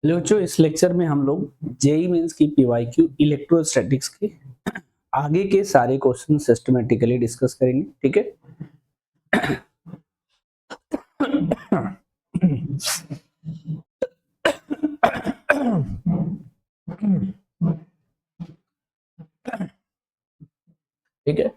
Hello बच्चों, इस lecture में हम लोग जेई मेंस की पीवाईक्यू इलेक्ट्रोस्टैटिक्स के आगे के सारे क्वेश्चन सिस्टमेटिकली डिस्कस करेंगे। ठीक है। ठीक है।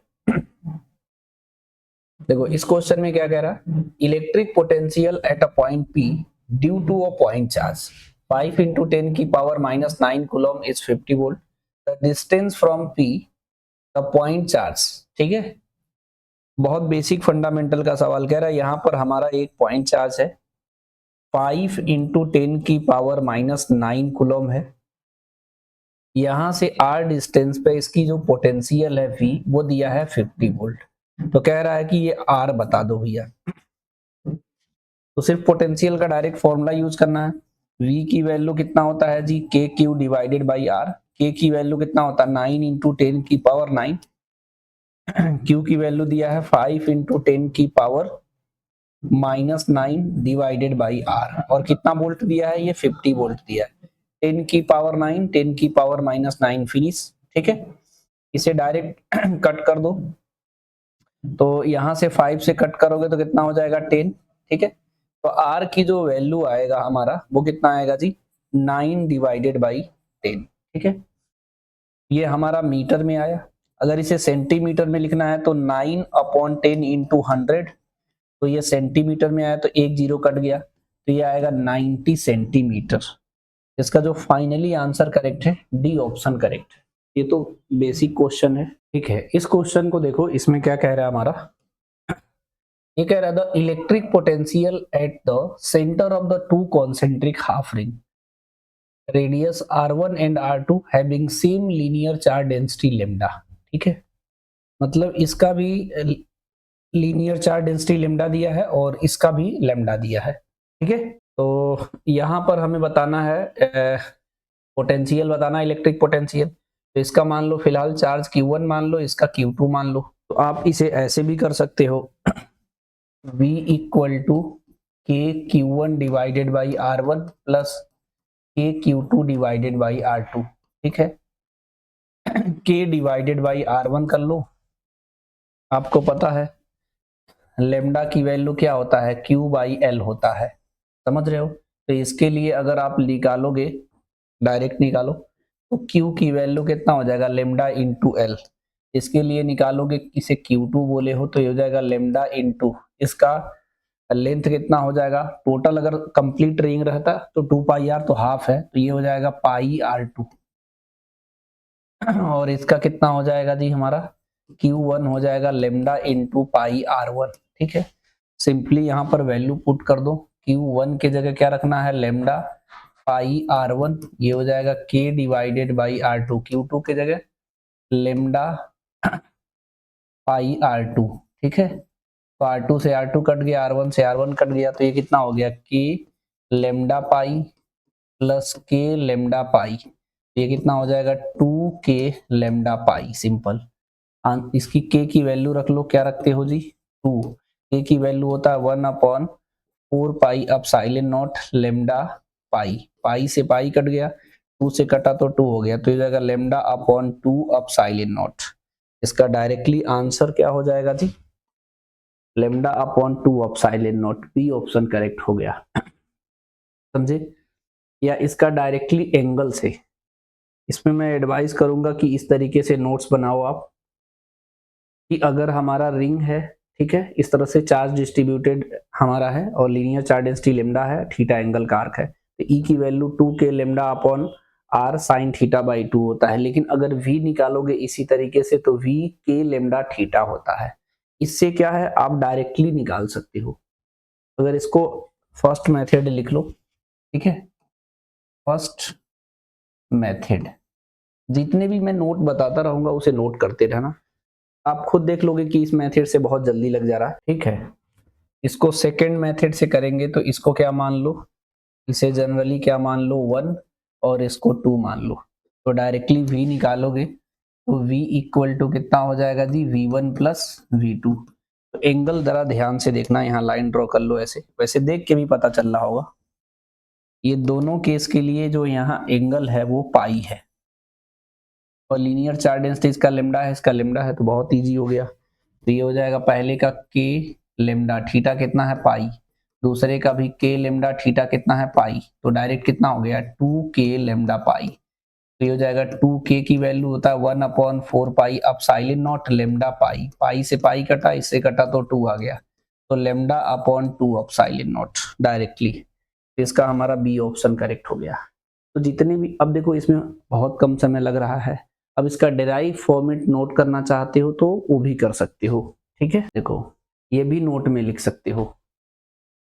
देखो इस क्वेश्चन में क्या कह रहा है, electric potential at a point P due to a point charge 5 into 10 की power -9 coulomb is 50 volt. The distance from P the point charge. ठीक है, बहुत बेसिक फंडामेंटल का सवाल कह रहा है। यहाँ पर हमारा एक पॉइंट चार्ज है, 5 into 10 की पावर -9 कूलम है। यहां से आर डिस्टेंस पे इसकी जो पोटेंशियल है V वो दिया है 50 वोल्ट। तो कह रहा है कि ये आर बता दो भैया। तो सिर्फ पोटेंशियल का डायरेक्ट फॉर्मूला यूज करना है। V की वैल्यू कितना होता है जी, के क्यू डिवाइडेड बाई आर। के की वैल्यू कितना होता है 9 into 10 की पावर 9। क्यू की वैल्यू दिया है 5 into 10 की पावर -9 डिवाइडेड बाई आर। और कितना वोल्ट दिया है, ये 50 वोल्ट दिया है। 10 की पावर 9, 10 की पावर -9 फिनिश। ठीक है, इसे डायरेक्ट कट कर दो। तो यहां से 5 से कट करोगे तो कितना हो जाएगा 10। ठीक है, तो आर की जो वैल्यू आएगा हमारा वो कितना आएगा जी, 9 डिवाइडेड बाई 10। ठीक है, ये हमारा मीटर में आया। अगर इसे सेंटीमीटर में लिखना है तो 9/10 इंटू 100। तो ये सेंटीमीटर में आया तो एक जीरो कट गया, तो ये आएगा 90 सेंटीमीटर। इसका जो फाइनली आंसर करेक्ट है, डी ऑप्शन करेक्ट है। ये तो बेसिक क्वेश्चन है। ठीक है, इस क्वेश्चन को देखो, इसमें क्या कह रहा है हमारा, ये कह रहा है the electric potential at the centre of the two concentric half ring radius r1 and r2 having same linear charge density lambda. ठीक है, मतलब इसका भी लीनियर चार्ज डेंसिटी लेम्डा दिया है और इसका भी लेम्डा दिया है। ठीक है, तो यहाँ पर हमें बताना है पोटेंशियल बताना है, इलेक्ट्रिक पोटेंशियल। तो इसका मान लो फिलहाल चार्ज Q1 मान लो, इसका Q2 मान लो। तो आप इसे ऐसे भी कर सकते हो, V इक्वल टू के Q1 divided by R1 plus के Q2 डिवाइडेड बाई R2। ठीक है, K डिवाइडेड बाई R1 कर लो। आपको पता है लेमडा की वैल्यू क्या होता है, Q बाई L होता है। समझ रहे हो? तो इसके लिए अगर आप निकालोगे, डायरेक्ट निकालो, तो Q की वैल्यू कितना हो जाएगा, लेमडा इंटू एल। इसके लिए निकालोगे, इसे Q2 बोले हो तो ये हो जाएगा लेमडा इंटू इसका लेंथ कितना हो जाएगा, टोटल अगर कंप्लीट रिंग रहता तो 2 पाई आर, तो हाफ है तो ये हो जाएगा पाई r2। और इसका कितना हो जाएगा जी हमारा, Q1 हो जाएगा लेमडा इंटू पाई r1। ठीक है, सिंपली यहाँ पर वैल्यू पुट कर दो। Q1 के जगह क्या रखना है, लेमडा पाई r1। ये हो जाएगा K divided by R2। Q2 के जगह लेमडा पाई r2। ठीक है, तो R2 से R2 कट गया, R1 से R1 कट गया, तो ये कितना हो गया, K lambda pi plus K lambda pi. ये कितना हो जाएगा, 2K लेमडा पाई। सिंपल। इसकी K की वैल्यू रख लो, क्या रखते हो जी, 2। K की वैल्यू होता है 1/4 पाई एप्सिलॉन नॉट लेमडा पाई। पाई से पाई कट गया, 2 से कटा तो 2 हो गया, तो ये जाएगा लेमडा अपॉन 2 एप्सिलॉन नॉट। इसका डायरेक्टली आंसर क्या हो जाएगा जी, lambda upon 2 epsilon naught. B option correct हो गया। समझे? या इसका डायरेक्टली एंगल से, इसमें मैं एडवाइस करूंगा कि इस तरीके से नोट्स बनाओ आप, कि अगर हमारा रिंग है, ठीक है, इस तरह से चार्ज डिस्ट्रीब्यूटेड हमारा है और लीनियर चार्ज डेंसिटी लेमडा है, थीटा एंगल का आर्क है, तो ई की value 2K lambda upon R sine theta by 2 होता है। लेकिन अगर V निकालोगे इसी तरीके से तो V K लेमडा थीटा होता है। इससे क्या है, आप डायरेक्टली निकाल सकते हो। अगर इसको फर्स्ट मेथड लिख लो, ठीक है, फर्स्ट मेथड। जितने भी मैं नोट बताता रहूंगा उसे नोट करते रहना, आप खुद देख लोगे कि इस मेथड से बहुत जल्दी लग जा रहा है। ठीक है, इसको सेकेंड मेथड से करेंगे तो इसको क्या मान लो, इसे जनरली क्या मान लो 1 और इसको 2 मान लो। तो डायरेक्टली V निकालोगे तो V इक्वल टू कितना हो जाएगा जी, V1 प्लस V2। तो एंगल जरा ध्यान से देखना, यहाँ लाइन ड्रॉ कर लो ऐसे, वैसे देख के भी पता चल रहा होगा। ये दोनों केस के लिए जो यहाँ एंगल है वो पाई है, और लीनियर चार्ज डेंसिटी इसका लेमडा है, इसका लेमडा है, तो बहुत इजी हो गया। तो ये हो जाएगा पहले का के लेमडा, थीटा कितना है पाई, दूसरे का भी के लेमडा, थीटा कितना है पाई, तो डायरेक्ट कितना हो गया 2k लेमडा पाई। तो ये हो जाएगा 2k की वैल्यू होता है 1/4 पाई एप्सिलॉन नॉट लेमडा पाई, पाई से पाई कटा, इससे कटा तो 2 आ गया, तो lambda upon 2 epsilon not directly. इसका हमारा बी ऑप्शन करेक्ट हो गया। तो जितने भी, अब देखो इसमें बहुत कम समय लग रहा है, अब इसका डेराइव फॉर्मेट नोट करना चाहते हो तो वो भी कर सकते हो, ठीक है। देखो ये भी नोट में लिख सकते हो,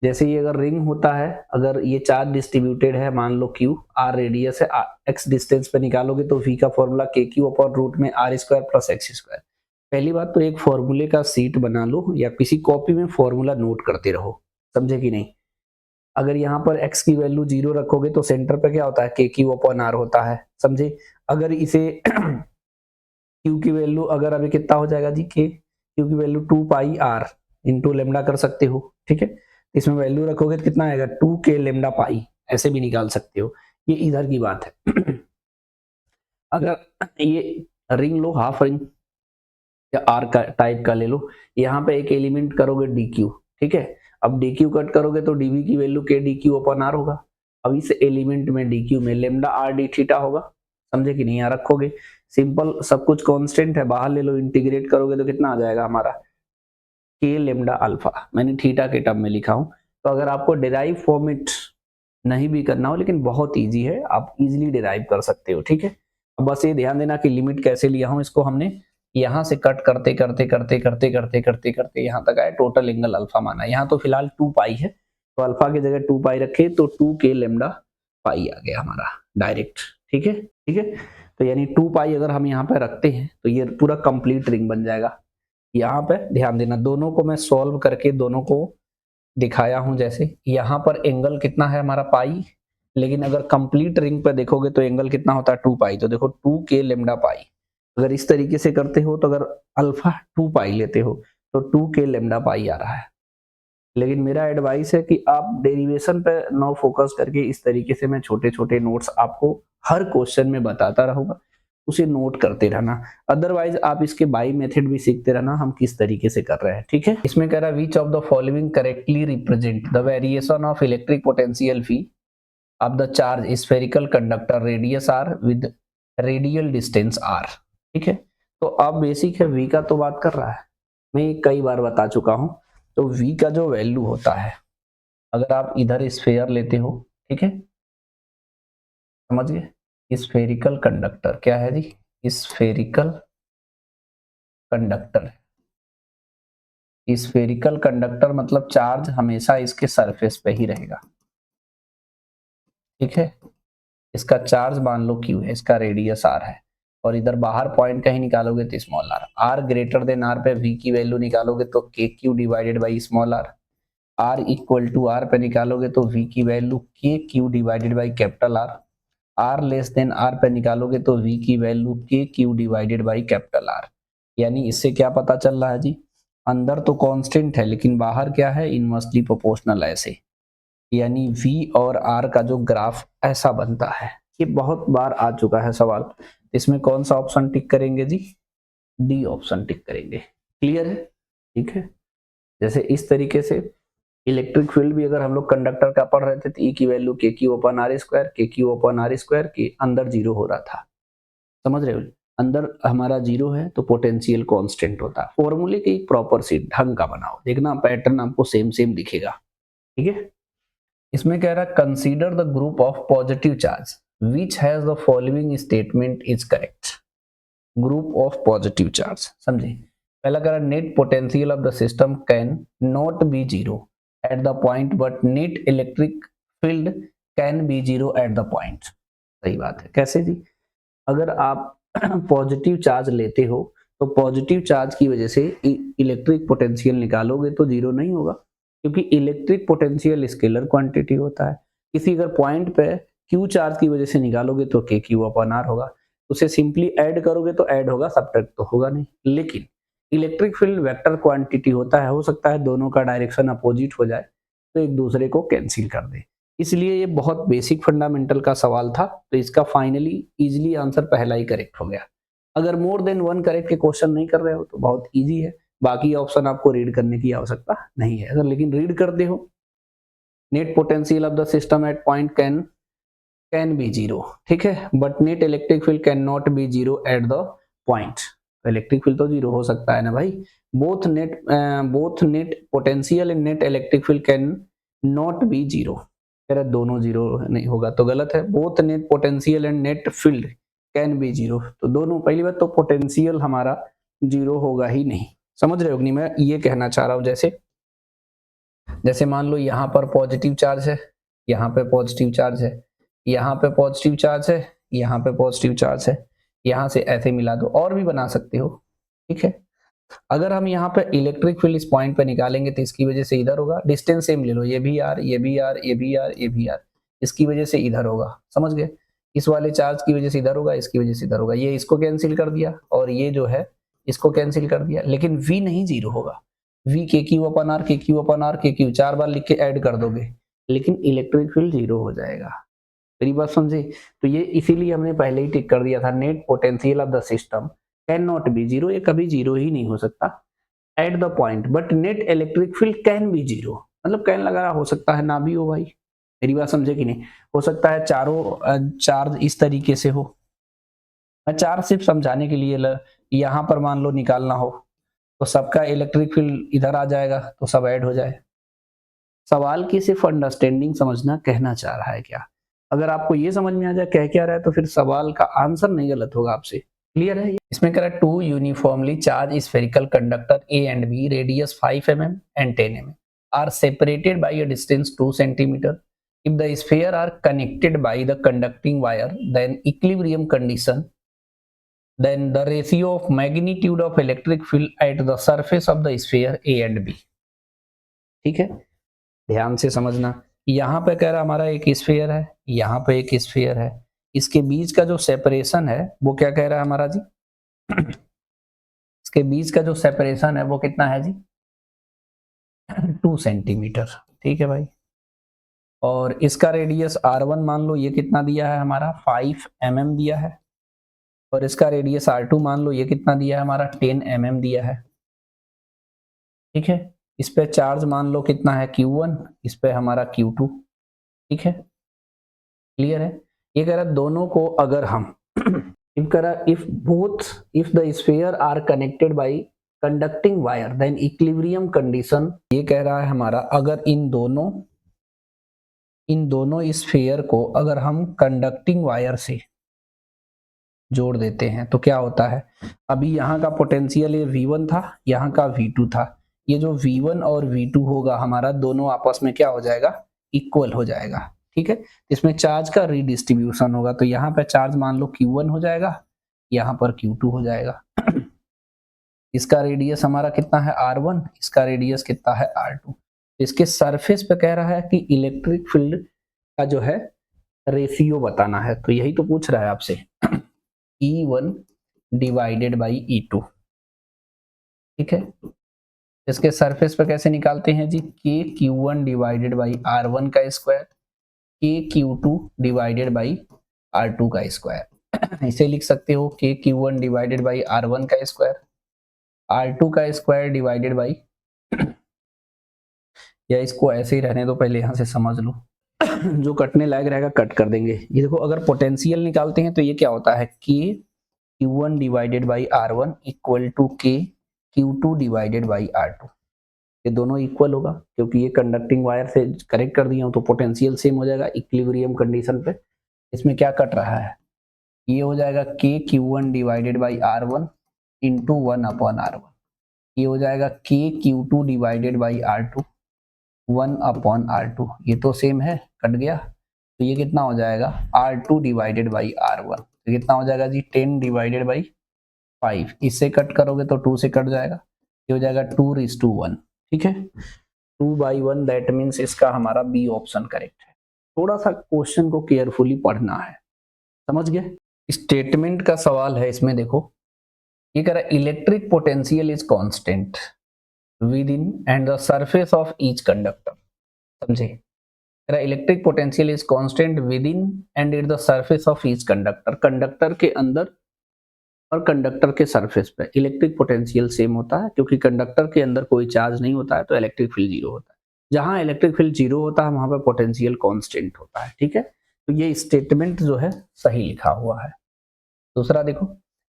जैसे ये अगर रिंग होता है, अगर ये चार्ज डिस्ट्रीब्यूटेड है, मान लो क्यू, आर रेडियस है, एक्स डिस्टेंस पे निकालोगे तो वी का formula K Q upon root में R square plus x square. पहली बात तो एक फॉर्मूले का सीट बना लो या किसी कॉपी में फॉर्मूला नोट करते रहो, समझे कि नहीं। अगर यहाँ पर x की वैल्यू 0 रखोगे तो सेंटर पे क्या होता है के क्यू अपॉन आर होता है, समझे। अगर इसे q की वैल्यू अगर अभी कितना हो जाएगा जी, के q की value 2 pi R into lambda कर सकते हो, ठीक है। इसमें वैल्यू रखोगे तो कितना आएगा 2k लेमडा पाई, ऐसे भी निकाल सकते हो, ये इधर की बात है। अगर ये रिंग लो, हाफ रिंग या आर का टाइप का ले लो, यहाँ पे एक एलिमेंट करोगे डी क्यू, ठीक है। अब डी क्यू कट करोगे तो डीवी की वैल्यू के डी क्यू अपन आर होगा। अब इस एलिमेंट में डी क्यू में लेमडा आर डी थीटा होगा, समझे कि नहीं। यहाँ रखोगे सिंपल, सब कुछ कांस्टेंट है, बाहर ले लो, इंटीग्रेट करोगे तो कितना आ जाएगा हमारा के लेमडा अल्फा, मैंने थीटा के टर्म में लिखा हूं। तो अगर आपको डिराइव फॉर्मेट नहीं भी करना हो, लेकिन बहुत इजी है, आप इजीली डिराइव कर सकते हो, ठीक है। अब बस ये ध्यान देना कि लिमिट कैसे लिया हूं, इसको हमने यहाँ से कट करते करते करते करते करते करते करते यहाँ तक आए, टोटल एंगल अल्फा माना। यहाँ तो फिलहाल 2 पाई है, तो अल्फा की जगह 2 पाई रखे तो 2k लेमडा पाई आ गया हमारा डायरेक्ट, ठीक है, ठीक है। तो यानी 2 पाई अगर हम यहाँ पे रखते हैं तो ये पूरा कंप्लीट रिंग बन जाएगा। यहाँ पे ध्यान देना, दोनों को मैं सॉल्व करके दोनों को दिखाया हूं। जैसे यहाँ पर एंगल कितना है हमारा पाई, लेकिन अगर कंप्लीट रिंग पे देखोगे तो एंगल कितना होता है 2 पाई, तो देखो 2k लेमडा पाई। अगर इस तरीके से करते हो तो अगर अल्फा 2 पाई लेते हो तो 2k लेमडा पाई आ रहा है। लेकिन मेरा एडवाइस है कि आप डेरिवेशन पे नो फोकस करके, इस तरीके से मैं छोटे छोटे नोट्स आपको हर क्वेश्चन में बताता रहूंगा, उसे नोट करते रहना। अदरवाइज आप इसके बाई मेथड भी सीखते रहना, हम किस तरीके से कर रहे हैं, ठीक है। इसमें कह रहा है which of the following correctly represent the variation of electric potential phi of the charge spherical conductor radius R with radial distance R, ठीक है। तो अब बेसिक है, वी का तो बात कर रहा है, मैं कई बार बता चुका हूं। तो वी का जो वैल्यू होता है, अगर आप इधर स्फेयर लेते हो, ठीक है, समझ गए। स्फेरिकल कंडक्टर क्या है जी, स्फेरिकल कंडक्टर। स्फेरिकल कंडक्टर मतलब चार्ज हमेशा इसके सरफेस पे ही रहेगा, ठीक है। इसका चार्ज मान लो क्यू है, इसका रेडियस आर है, और इधर बाहर पॉइंट कहीं निकालोगे तो small R. R greater than R पे वी की वैल्यू निकालोगे तो K Q divided by small R. R equal to R पे निकालोगे तो वी की value K Q divided by capital R. R less than R पे निकालोगे तो वी की value K Q divided by capital R. यानी इससे क्या पता चल रहा है जी, अंदर तो कांस्टेंट है लेकिन बाहर क्या है, इनवर्सली प्रोपोर्शनल ऐसे। यानी V और R का जो ग्राफ ऐसा बनता है। ये बहुत बार आ चुका है सवाल, इसमें कौन सा ऑप्शन टिक करेंगे जी, डी ऑप्शन टिक करेंगे। क्लियर है, ठीक है। जैसे इस तरीके से इलेक्ट्रिक फील्ड भी अगर हम लोग कंडक्टर का पढ़ रहे थे तो E की value K Q upon are square, के क्यू अपन आर स्क्वायर के अंदर जीरो हो रहा था, समझ रहे हो। अंदर हमारा जीरो है तो पोटेंशियल कांस्टेंट होता है। फॉर्मूले के एक प्रॉपर सीट ढंग का बनाओ, देखना पैटर्न आपको सेम सेम दिखेगा, ठीक है। इसमें कह रहा है consider the group of positive charge which has the following statement is correct. Group of positive charge, समझे। पहला कह रहा है net potential of the system can not be zero at the point but net electric field can be zero at the point. सही बात है, कैसे जी, अगर आप पॉजिटिव चार्ज लेते हो तो पॉजिटिव चार्ज की वजह से इलेक्ट्रिक पोटेंशियल निकालोगे तो जीरो नहीं होगा, क्योंकि इलेक्ट्रिक पोटेंशियल स्केलर क्वांटिटी होता है। किसी अगर पॉइंट पे क्यू चार्ज की वजह से निकालोगे तो के क्यू अपन आर होगा, उसे सिंपली ऐड करोगे तो ऐड होगा, सब्ट्रैक्ट तो होगा नहीं। लेकिन इलेक्ट्रिक फील्ड वेक्टर क्वांटिटी होता है, हो सकता है दोनों का डायरेक्शन अपोजिट हो जाए तो एक दूसरे को कैंसिल कर दे। इसलिए ये बहुत बेसिक फंडामेंटल का सवाल था, तो इसका फाइनली इजीली आंसर पहला ही करेक्ट हो गया। अगर मोर देन वन करेक्ट के क्वेश्चन नहीं कर रहे हो तो बहुत इजी है, बाकी ऑप्शन आपको रीड करने की आवश्यकता नहीं है। अगर लेकिन रीड करते हो, net potential of the system eight point can be zero, ठीक है, but net electric field can not be zero at the point. Electric field तो जीरो हो सकता है ना भाई, both net potential and net electric field can not be zero, दोनों zero नहीं होगा तो गलत है। Both net potential and net field can be zero, तो दोनों, पहली बात तो पोटेंशियल हमारा जीरो होगा ही नहीं। समझ रहे हो नहीं, मैं ये कहना चाह रहा हूं, जैसे मान लो यहाँ पर पॉजिटिव चार्ज है, यहाँ पे पॉजिटिव चार्ज है, यहाँ पे पॉजिटिव चार्ज है, यहाँ पे पॉजिटिव चार्ज है, यहाँ से ऐसे मिला दो, और भी बना सकते हो, ठीक है। अगर हम यहाँ पे इलेक्ट्रिक फील्ड इस पॉइंट पे निकालेंगे तो इसकी वजह से इधर होगा, डिस्टेंस सेम ले लो, ये भी आर, ये भी आर, ये भी आर, ये भी आर, इसकी वजह से इधर होगा, समझ गए। इस वाले चार्ज की वजह से इधर होगा, इसकी वजह से इधर होगा, ये इसको कैंसिल कर दिया और ये जो है इसको कैंसिल कर दिया, लेकिन v नहीं जीरो होगा। v के क्यू अपन आर, के क्यू अपन आर, के क्यू 4 बार लिख के ऐड कर दोगे, लेकिन इलेक्ट्रिक फील्ड जीरो हो जाएगा। मेरी बात समझे, तो ये इसीलिए हमने पहले ही टिक कर दिया था, net potential of the system can not be zero, ये कभी जीरो ही नहीं हो सकता at the point, but net electric field can be zero, मतलब कैन लगा हो सकता है, ना भी हो भाई। मेरी बात समझे कि नहीं, हो सकता है चारों चार्ज इस तरीके से हो, मैं चार्ज सिर्फ समझाने के लिए, यहाँ पर मान लो निकालना हो तो सबका इलेक्ट्रिक फील्ड इधर आ जाएगा तो सब ऐड हो जाए। सवाल की सिर्फ अंडरस्टैंडिंग समझना कहना चाह रहा है क्या, अगर आपको ये समझ में आ जाए कह क्या रहा है तो फिर सवाल का आंसर नहीं गलत होगा आपसे, क्लियर है। इसमें कह रहा है two uniformly charge spherical conductor A and B, radius 5 mm and 10 mm are separated by a distance 2 cm. If the sphere are connected by the conducting wire, then equilibrium condition, then the ratio of magnitude of electric field at the surface of the sphere A and B, ठीक है, ध्यान से समझना। यहाँ पे कह रहा हमारा एक स्फीयर है, यहाँ पे एक स्फीयर है, इसके बीच का जो सेपरेशन है वो क्या कह रहा है हमारा जी इसके बीच का जो सेपरेशन है वो कितना है जी 2 सेंटीमीटर, ठीक है भाई। और इसका रेडियस R1 मान लो ये कितना दिया है हमारा 5 mm दिया है, और इसका रेडियस R2 मान लो ये कितना दिया है हमारा 10 mm दिया है, ठीक है। इस पे चार्ज मान लो कितना है Q1, इस पे हमारा Q2, ठीक है, क्लियर है। ये कह रहा है दोनों को अगर हम if the sphere are connected by conducting wire then equilibrium condition, ये कह रहा है हमारा अगर इन दोनों स्फीयर को अगर हम कंडक्टिंग वायर से जोड़ देते हैं तो क्या होता है, अभी यहाँ का पोटेंशियल ये V1 था, यहाँ का V2 था, ये जो V1 और V2 होगा हमारा दोनों आपस में क्या हो जाएगा, इक्वल हो जाएगा, ठीक है। इसमें चार्ज का रीडिस्ट्रीब्यूशन होगा, तो यहाँ पे चार्ज मान लो Q1 हो जाएगा, यहाँ पर Q2 हो जाएगा। इसका रेडियस हमारा कितना है R1, इसका रेडियस कितना है R2। इसके सरफेस पे कह रहा है कि इलेक्ट्रिक फील्ड का जो है रेशियो बताना है, तो यही तो पूछ रहा है आपसे E1 डिवाइडेड बाई E2, ठीक है। इसके सरफेस पे कैसे निकालते हैं जी, के Q1 डिवाइडेड बाई R1 का स्क्वायर, के Q2 डिवाइडेड बाई R2 का स्क्वायर, इसे लिख सकते हो के Q1 डिवाइडेड बाई R1 का स्क्वायर, R2 का स्क्वायर डिवाइडेड बाई या इसको ऐसे ही रहने दो, पहले यहां से समझ लो जो कटने लायक रहेगा कट कर देंगे। ये देखो अगर पोटेंशियल निकालते हैं तो ये क्या होता है, के Q1 divided by R1 equal to के Q2 डिवाइडेड बाई R2, ये दोनों इक्वल होगा क्योंकि ये कंडक्टिंग वायर से करेक्ट कर दिया हूं तो पोटेंशियल सेम हो जाएगा इक्विलिब्रियम कंडीशन पे। इसमें क्या कट रहा है, ये हो जाएगा के Q1 divided by R1 into 1/R1, ये हो जाएगा के Q2 divided by R2 1/R2, ये तो सेम है कट गया, तो ये कितना हो जाएगा R2 डिवाइडेड बाई R1, तो कितना हो जाएगा जी 10 डिवाइडेड बाई 5, इससे कट करोगे तो 2 से कट जाएगा, ये हो जाएगा 2:1, ठीक है, 2/1, दैट मीन्स इसका हमारा बी ऑप्शन करेक्ट है। थोड़ा सा क्वेश्चन को केयरफुली पढ़ना है, समझ गए। स्टेटमेंट का सवाल है, इसमें देखो ये कह रहा है electric potential is constant with in and the surface of each conductor, समझे। Electric potential is constant with in and at the surface of each conductor, conductor के अंदर और कंडक्टर के सरफेस पे इलेक्ट्रिक पोटेंशियल सेम होता है, क्योंकि conductor के अंदर कोई चार्ज नहीं होता है तो इलेक्ट्रिक फील्ड जीरो होता है। जहां इलेक्ट्रिक फील्ड जीरो होता है वहां पर पोटेंशियल कांस्टेंट होता है। ठीक है, तो ये स्टेटमेंट जो है सही लिखा हुआ है। दूसरा देखो,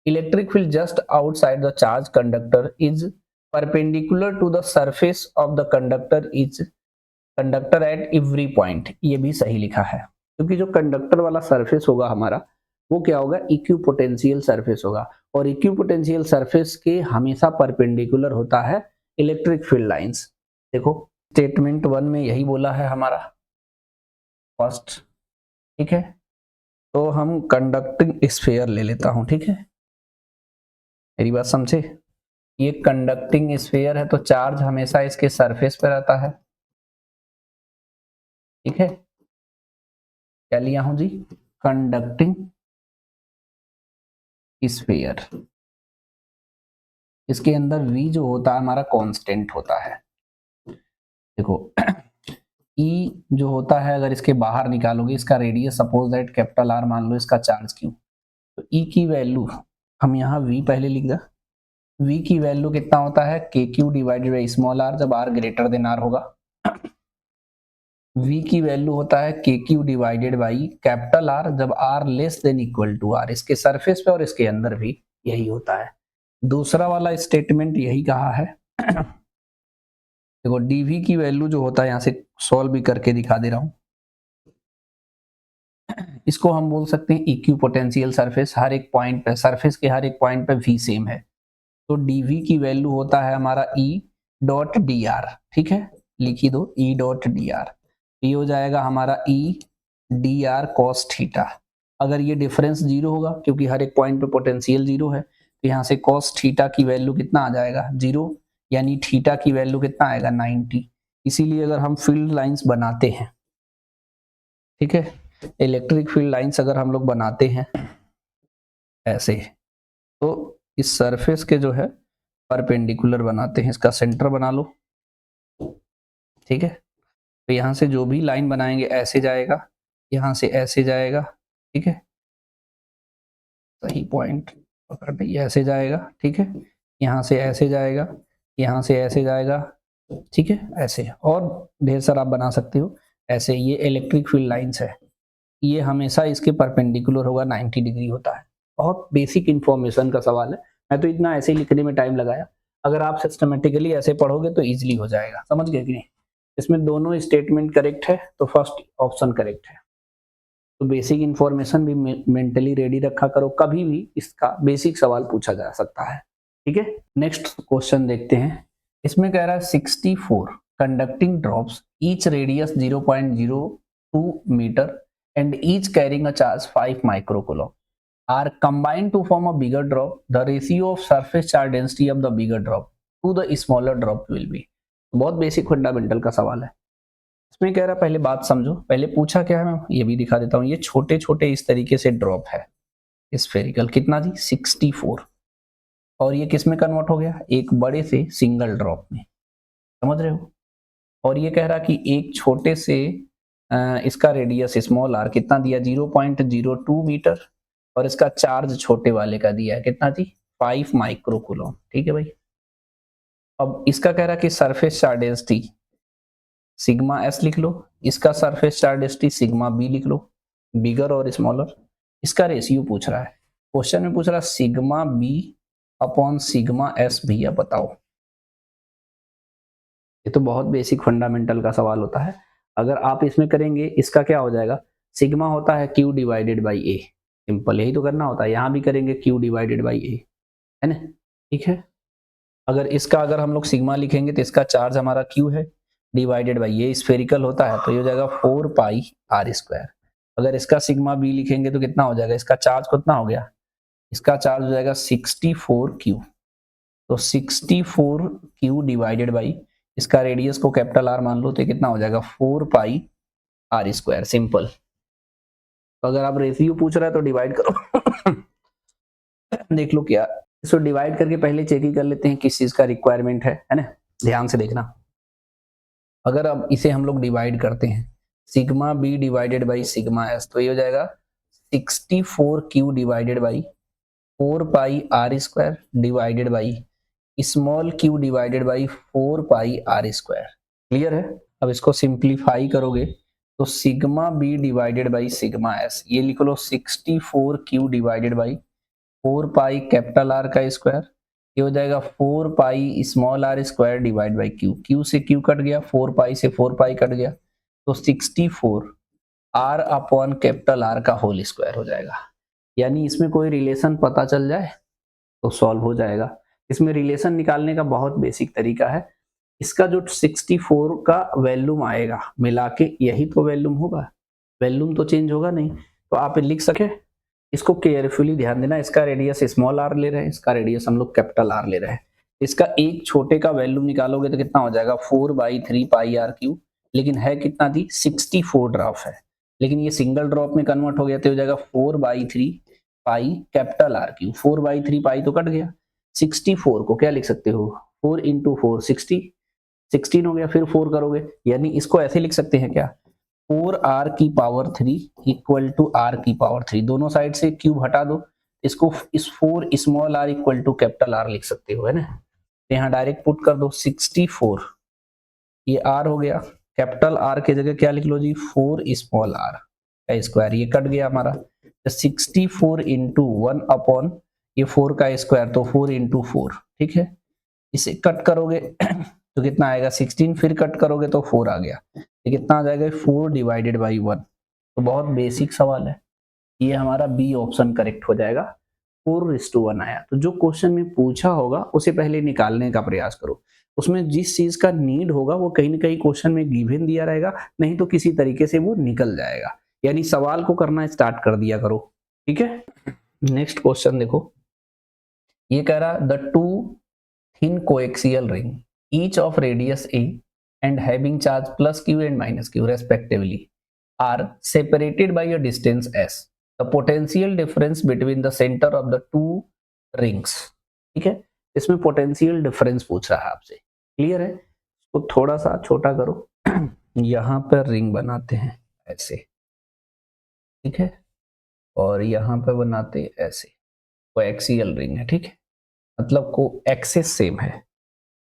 electric field just outside the charge conductor is perpendicular to the surface of the conductor at every point, ये भी सही लिखा है, क्योंकि जो कंडक्टर वाला सरफेस होगा हमारा वो क्या होगा, इक्विपोटेंशियल सरफेस होगा, और इक्विपोटेंशियल सरफेस के हमेशा परपेंडिकुलर होता है इलेक्ट्रिक फील्ड लाइंस। देखो स्टेटमेंट 1 में यही बोला है हमारा फर्स्ट। ठीक है, तो हम कंडक्टिंग स्फीयर ले लेता हूं। ठीक है, मेरी बात समझे, ये कंडक्टिंग स्फीयर है तो चार्ज हमेशा इसके सरफेस पे रहता है। ठीक है, क्या लिया हूं जी, कंडक्टिंग स्फीयर। इसके अंदर v जो होता है हमारा कांस्टेंट होता है। देखो E जो होता है अगर इसके बाहर निकालोगे, इसका radius suppose that capital R मान लो, इसका चार्ज Q, तो E की वैल्यू हम यहाँ V पहले लिख दे। V की वैल्यू कितना होता है, KQ divided by small r, जब R ग्रेटर देन R होगा। V की वैल्यू होता है KQ divided by capital R, जब R less than equal to R। इसके सरफेस पे और इसके अंदर भी यही होता है। दूसरा वाला स्टेटमेंट यही कहा है। देखो dV की वैल्यू जो होता है, यहां से सॉल्व भी करके दिखा दे रहा हूं, इसको हम बोल सकते हैं इक्विपोटेंशियल सरफेस। हर एक पॉइंट पे, सरफेस के हर एक पॉइंट पे V सेम है, तो dV की वैल्यू होता है हमारा E डॉट dr। ठीक है, लिखी दो E डॉट dr, ये हो जाएगा हमारा E dr cos थीटा। अगर ये डिफरेंस जीरो होगा, क्योंकि हर एक पॉइंट पे पोटेंशियल जीरो है, तो यहाँ से cos थीटा की वैल्यू कितना आ जाएगा, जीरो, यानी थीटा की वैल्यू कितना आएगा, 90। इसीलिए अगर हम फील्ड लाइंस बनाते हैं, ठीक है, इलेक्ट्रिक फील्ड लाइंस अगर हम लोग बनाते हैं ऐसे, तो इस सरफेस के जो है परपेंडिकुलर बनाते हैं, इसका सेंटर बना लो। ठीक है, तो यहाँ से जो भी लाइन बनाएंगे ऐसे जाएगा, यहाँ से ऐसे जाएगा। ठीक है, सही पॉइंट पकड़ ली, ऐसे जाएगा। ठीक है, यहाँ से ऐसे जाएगा, यहाँ से ऐसे जाएगा। ठीक है, ऐसे और ढेर सारा आप बना सकते हो ऐसे। ये इलेक्ट्रिक फील्ड लाइंस है, ये हमेशा इसके परपेंडिकुलर होगा, 90 डिग्री होता है। बहुत बेसिक इंफॉर्मेशन का सवाल है, मैं तो इतना ऐसे ही लिखने में टाइम लगाया, अगर आप सिस्टमेटिकली ऐसे पढ़ोगे तो इजीली हो जाएगा। समझ गए कि नहीं, इसमें दोनों स्टेटमेंट करेक्ट है, तो फर्स्ट ऑप्शन करेक्ट है। तो बेसिक इंफॉर्मेशन भी मेंटली रेडी रखा करो, कभी भी इसका बेसिक सवाल पूछा जा सकता है। ठीक है, नेक्स्ट क्वेश्चन देखते हैं। इसमें कह रहा है 64 conducting drops each radius 0.02 meter and each carrying a charge 5 microcoulomb are combined to form a bigger drop. The ratio of surface charge density of the bigger drop to the smaller drop will be। बहुत basic fundamental का सवाल है। इसमें कह रहा पहले बात समझो, पहले पूछा क्या है मैं ये भी दिखा देता हूँ। ये छोटे छोटे इस तरीके से ड्रॉप है स्फेरिकल, कितना जी 64, और ये किस में कन्वर्ट हो गया, एक बड़े से सिंगल ड्रॉप में। समझ रहे हो, और ये कह रहा कि एक छोटे से इसका रेडियस स्मॉल r कितना दिया, 0.02 मीटर, और इसका चार्ज छोटे वाले का दिया है कितना जी, 5 माइक्रोकूलम। ठीक है भाई, अब इसका कह रहा कि surface charge density sigma s लिख लो, इसका surface charge density sigma b लिख लो, बिगर और स्मॉलर। इसका रेशियो पूछ रहा है, क्वेश्चन में पूछ रहा है sigma b upon sigma s भी, अब बताओ। ये तो बहुत बेसिक फंडामेंटल का सवाल होता है। अगर आप इसमें करेंगे, इसका क्या हो जाएगा, सिग्मा होता है Q divided by A, simple यही तो करना होता है। यहाँ भी करेंगे Q डिवाइडेड बाई A, है ना। ठीक है, अगर हम लोग सिग्मा लिखेंगे तो इसका चार्ज हमारा Q है, डिवाइडेड बाई ये स्फेरिकल होता है, तो ये हो जाएगा 4 पाई R स्क्वायर। अगर इसका सिग्मा B लिखेंगे तो कितना हो जाएगा, इसका चार्ज कितना हो गया, इसका चार्ज हो जाएगा 64Q, तो 64Q डिवाइडेड बाई इसका रेडियस को कैपिटल R मान लो, तो कितना हो जाएगा 4 पाई R स्क्वायर, सिंपल। तो अगर आप रेशियो पूछ रहा है तो डिवाइड करो देख लो क्या, इसको डिवाइड करके पहले चेक ही कर लेते हैं किस चीज का रिक्वायरमेंट है ना, ध्यान से देखना। अगर अब इसे हम लोग डिवाइड करते हैं sigma B divided by sigma S, तो ये हो जाएगा 64q divided by 4 pi R square divided by small Q divided by 4 pi R square. Clear है? अब इसको सिंप्लीफाई करोगे तो sigma B divided by sigma S, ये लिख लो 64q divided by 4 pi capital R का स्क्वायर, ये हो जाएगा 4 pi small R square divide by Q, Q से क्यू कट गया, 4 पाई से 4 पाई कट गया, तो 64 आर अपॉन कैपिटल आर का होल स्क्वायर हो जाएगा। यानी इसमें कोई रिलेशन पता चल जाए तो सॉल्व हो जाएगा। इसमें रिलेशन निकालने का बहुत बेसिक तरीका है। इसका जो 64 का वैल्यूम आएगा मिला के यही तो वैल्यूम होगा, वैल्यूम तो चेंज होगा नहीं, तो आप लिख सके। इसको केयरफुली ध्यान देना, इसका रेडियस स्मॉल आर ले रहे हैं, इसका रेडियस हम लोग कैपिटल आर ले रहे हैं। इसका एक छोटे का वैल्यूम निकालोगे तो कितना हो जाएगा 4/3 पाई आर क्यूब, लेकिन है कितना थी 64 ड्रॉप है, लेकिन ये सिंगल ड्रॉप में कन्वर्ट हो गया तो हो जाएगा 4/3 पाई कैपिटल आर क्यूब। 4/3 पाई तो कट गया, 64 को क्या लिख सकते हो 4 इंटू 4 60, 16 हो गया, फिर 4 करोगे, यानी इसको ऐसे लिख सकते हैं क्या 4r की पावर 3 इक्वल टू r की पावर 3, दोनों साइड से क्यूब हटा दो, इसको इस 4 small r equal to capital R लिख सकते हो, है ना। तो यहाँ डायरेक्ट पुट कर दो 64, ये r हो गया, कैपिटल R के जगह क्या लिख लो जी 4 स्मॉल r का स्क्वायर, ये कट गया हमारा, तो 64 इंटू 1 अपॉन ये 4 का स्क्वायर, तो 4 इंटू 4, ठीक है। इसे कट करोगे तो कितना आएगा 16, फिर कट करोगे तो 4 आ गया, ये कितना आ जाएगा 4 डिवाइडेड बाई 1। तो बहुत बेसिक सवाल है, ये हमारा बी ऑप्शन करेक्ट हो जाएगा, 4:1 आया। तो जो क्वेश्चन में पूछा होगा उसे पहले निकालने का प्रयास करो, उसमें जिस चीज का नीड होगा वो कहीं ना कहीं क्वेश्चन में गिवन दिया रहेगा, नहीं तो किसी तरीके से वो निकल जाएगा, यानी सवाल को करना स्टार्ट कर दिया करो, ठीक है। नेक्स्ट क्वेश्चन देखो, ये कह रहा the two thin coaxial ring each of radius a and having charge plus q and minus q respectively are separated by a distance s. The potential difference between the center of the two rings, ठीक है, इसमें potential difference पूछ रहा है आपसे, clear है। तो थोड़ा सा छोटा करो यहाँ पर रिंग बनाते हैं ऐसे, ठीक है, और यहाँ पर बनाते ऐसे, कोएक्सियल रिंग है, ठीक है, मतलब को एक्सेस सेम है,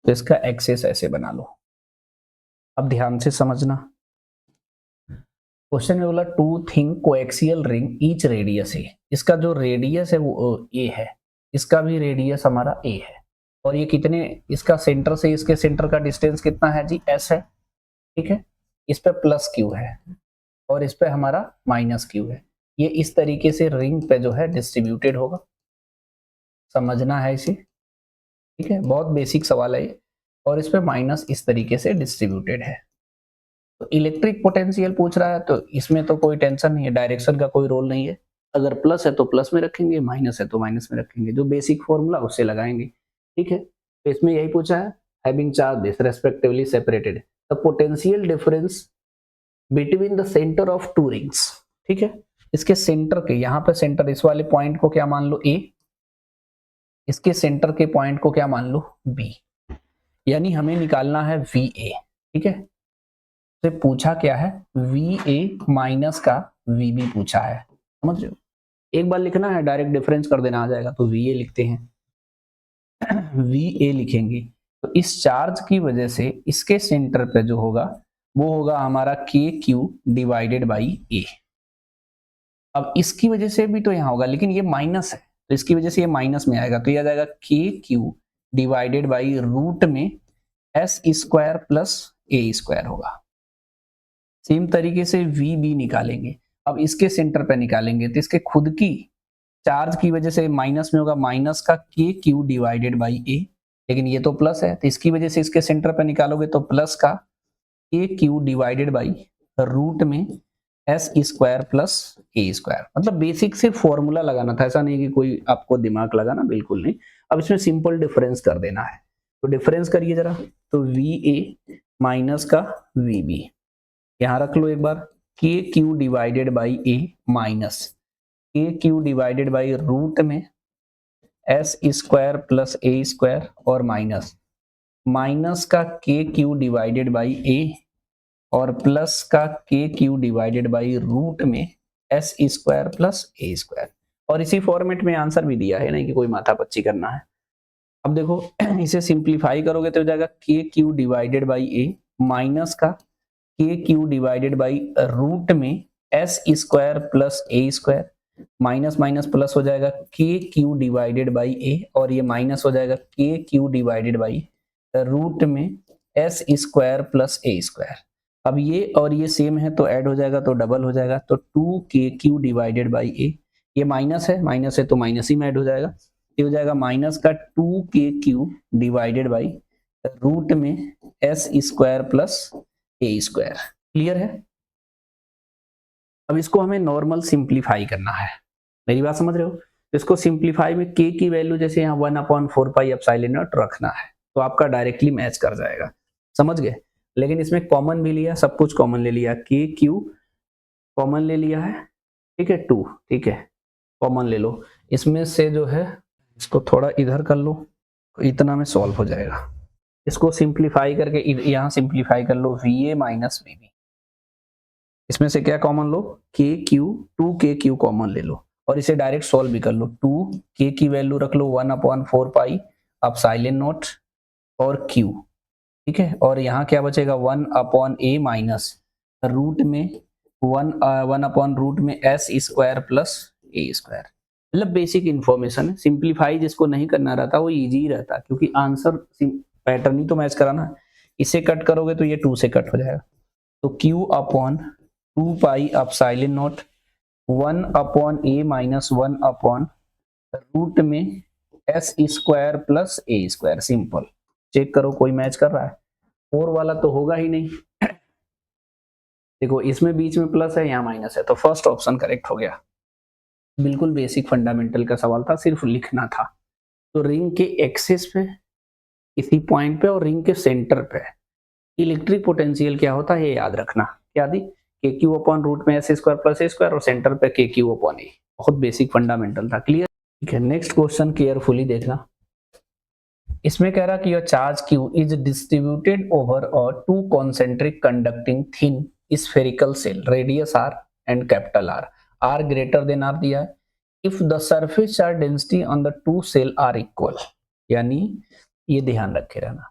तो इसका एक्सेस ऐसे बना लो। अब ध्यान से समझना, क्वेश्चन में बोला two thing coaxial ring each radius A, इसका जो रेडियस है वो ए है, इसका भी रेडियस हमारा ए है, और ये कितने, इसका सेंटर से इसके सेंटर का डिस्टेंस कितना है जी एस है, ठीक है, इस पे प्लस क्यू है और इस पे हमारा माइनस क्यू है, ये इस तरीके से रिंग पे जो है डिस्ट्रीब्यूटेड होगा, समझना है इसे, ठीक है, बहुत बेसिक सवाल है ये, और इस पे माइनस इस तरीके से डिस्ट्रीब्यूटेड है। तो इलेक्ट्रिक पोटेंशियल पूछ रहा है, तो इसमें तो कोई टेंशन नहीं है, डायरेक्शन का कोई रोल नहीं है, अगर प्लस है तो प्लस में रखेंगे, माइनस है तो माइनस में रखेंगे, जो बेसिक फॉर्मूला उससे लगाएंगे, ठीक है। तो इसमें यही पूछा है, having charge respectively separated the potential difference between the centre of to rings, ठीक है, इसके सेंटर के, यहाँ पे सेंटर इस वाले पॉइंट को क्या मान लो ए, इसके सेंटर के पॉइंट को क्या मान लो बी, यानी हमें निकालना है वी ए, ठीक है। तो पूछा क्या है वी ए माइनस का वी बी पूछा है, समझ रहे हो, एक बार लिखना है डायरेक्ट डिफरेंस कर देना आ जाएगा, तो वी ए लिखते हैं वी ए लिखेंगे, तो इस चार्ज की वजह से इसके सेंटर पे जो होगा वो होगा हमारा के क्यू डिवाइडेड बाई ए। अब इसकी वजह से भी तो यहाँ होगा, लेकिन ये माइनस है तो इसकी वजह से ये माइनस में आएगा, तो ये आ जाएगा K Q divided by root में S square plus A square होगा। सेम तरीके से वी बी निकालेंगे, अब इसके सेंटर पे निकालेंगे तो इसके खुद की चार्ज की वजह से माइनस में होगा, माइनस का के क्यू डिवाइडेड बाई ए, लेकिन ये तो प्लस है तो इसकी वजह से इसके सेंटर पे निकालोगे तो प्लस का के क्यू डिवाइडेड बाई रूट में S square plus A square, मतलब बेसिक से फॉर्मूला लगाना था, ऐसा नहीं कि कोई आपको दिमाग लगाना, बिल्कुल नहीं। अब इसमें सिंपल डिफरेंस कर देना है, तो डिफरेंस करिए जरा, तो वी ए माइनस का वी बी, यहाँ रख लो एक बार, के Q divided by A minus के क्यू डिवाइडेड बाई रूट में S square plus A square और माइनस का के क्यू डिवाइडेड बाई ए और प्लस का के क्यू डिवाइडेड बाई रूट में S square plus A square, और इसी फॉर्मेट में आंसर भी दिया है, नहीं कि कोई माथापच्ची करना है। अब देखो इसे सिंप्लीफाई करोगे तो हो जाएगा K Q divided by A minus का के क्यू डिवाइडेड बाई रूट में S square plus A square, minus minus plus हो जाएगा के क्यू डिवाइडेड बाई ए, और ये माइनस हो जाएगा K Q divided by root में S square plus A square. अब ये और ये सेम है तो ऐड हो जाएगा तो डबल हो जाएगा, तो 2kq डिवाइडेड बाई ए, ये माइनस है तो माइनस ही में ऐड हो जाएगा, ये हो जाएगा माइनस का 2kq डिवाइडेड बाई रूट में S square plus A square. Clear है? अब इसको हमें नॉर्मल सिंप्लीफाई करना है, मेरी बात समझ रहे हो? इसको सिंप्लीफाई में k की वैल्यू जैसे यहाँ 1/4 पाई एप्सिलॉन नॉट रखना है तो आपका डायरेक्टली मैच कर जाएगा, समझ गए? लेकिन इसमें कॉमन भी लिया, सब कुछ कॉमन ले लिया, के क्यू कॉमन ले लिया है, ठीक है, 2, ठीक है, कॉमन ले लो। इसमें से जो है इसको थोड़ा इधर कर लो, इतना में सॉल्व हो जाएगा। इसको सिंप्लीफाई करके यहाँ सिंप्लीफाई कर लो, V A minus V B, इसमें से क्या कॉमन लो, के क्यू, 2kq कॉमन ले लो और इसे डायरेक्ट सॉल्व भी कर लो। 2k की वैल्यू रख लो 1/4 पाई एप्सिलॉन नॉट और q, ठीक है, और यहाँ क्या बचेगा 1/a माइनस रूट में 1/रूट में S square plus A square. मतलब बेसिक इंफॉर्मेशन है, सिंप्लीफाई जिसको नहीं करना रहता वो इजी रहता, क्योंकि आंसर पैटर्न ही तो मैच कराना। इसे कट करोगे तो ये 2 से कट हो जाएगा, तो q/2 pi epsilon naught 1/a minus 1/रूट में S square plus A square. Simple, check करो कोई मैच कर रहा है? 4 वाला तो होगा ही नहीं, देखो इसमें बीच में प्लस है, यहाँ माइनस है, तो फर्स्ट ऑप्शन करेक्ट हो गया। बिल्कुल बेसिक फंडामेंटल का सवाल था, सिर्फ लिखना था। तो रिंग के एक्सिस पे इसी पॉइंट पे और रिंग के सेंटर पे इलेक्ट्रिक पोटेंशियल क्या होता है ये याद रखना। क्या दी? के क्यू अपॉन रूट में S square plus A square और सेंटर पे के क्यू अपॉन ए। बहुत बेसिक फंडामेंटल था। क्लियर? ठीक है, नेक्स्ट क्वेश्चन केयरफुली देखना। इसमें कह रहा कि your charge Q is distributed over a 2 concentric conducting thin spherical shell, radius r and capital R greater than r दिया है। If the surface charge density on the 2 shell are equal, यानी ये ध्यान रखे रहना,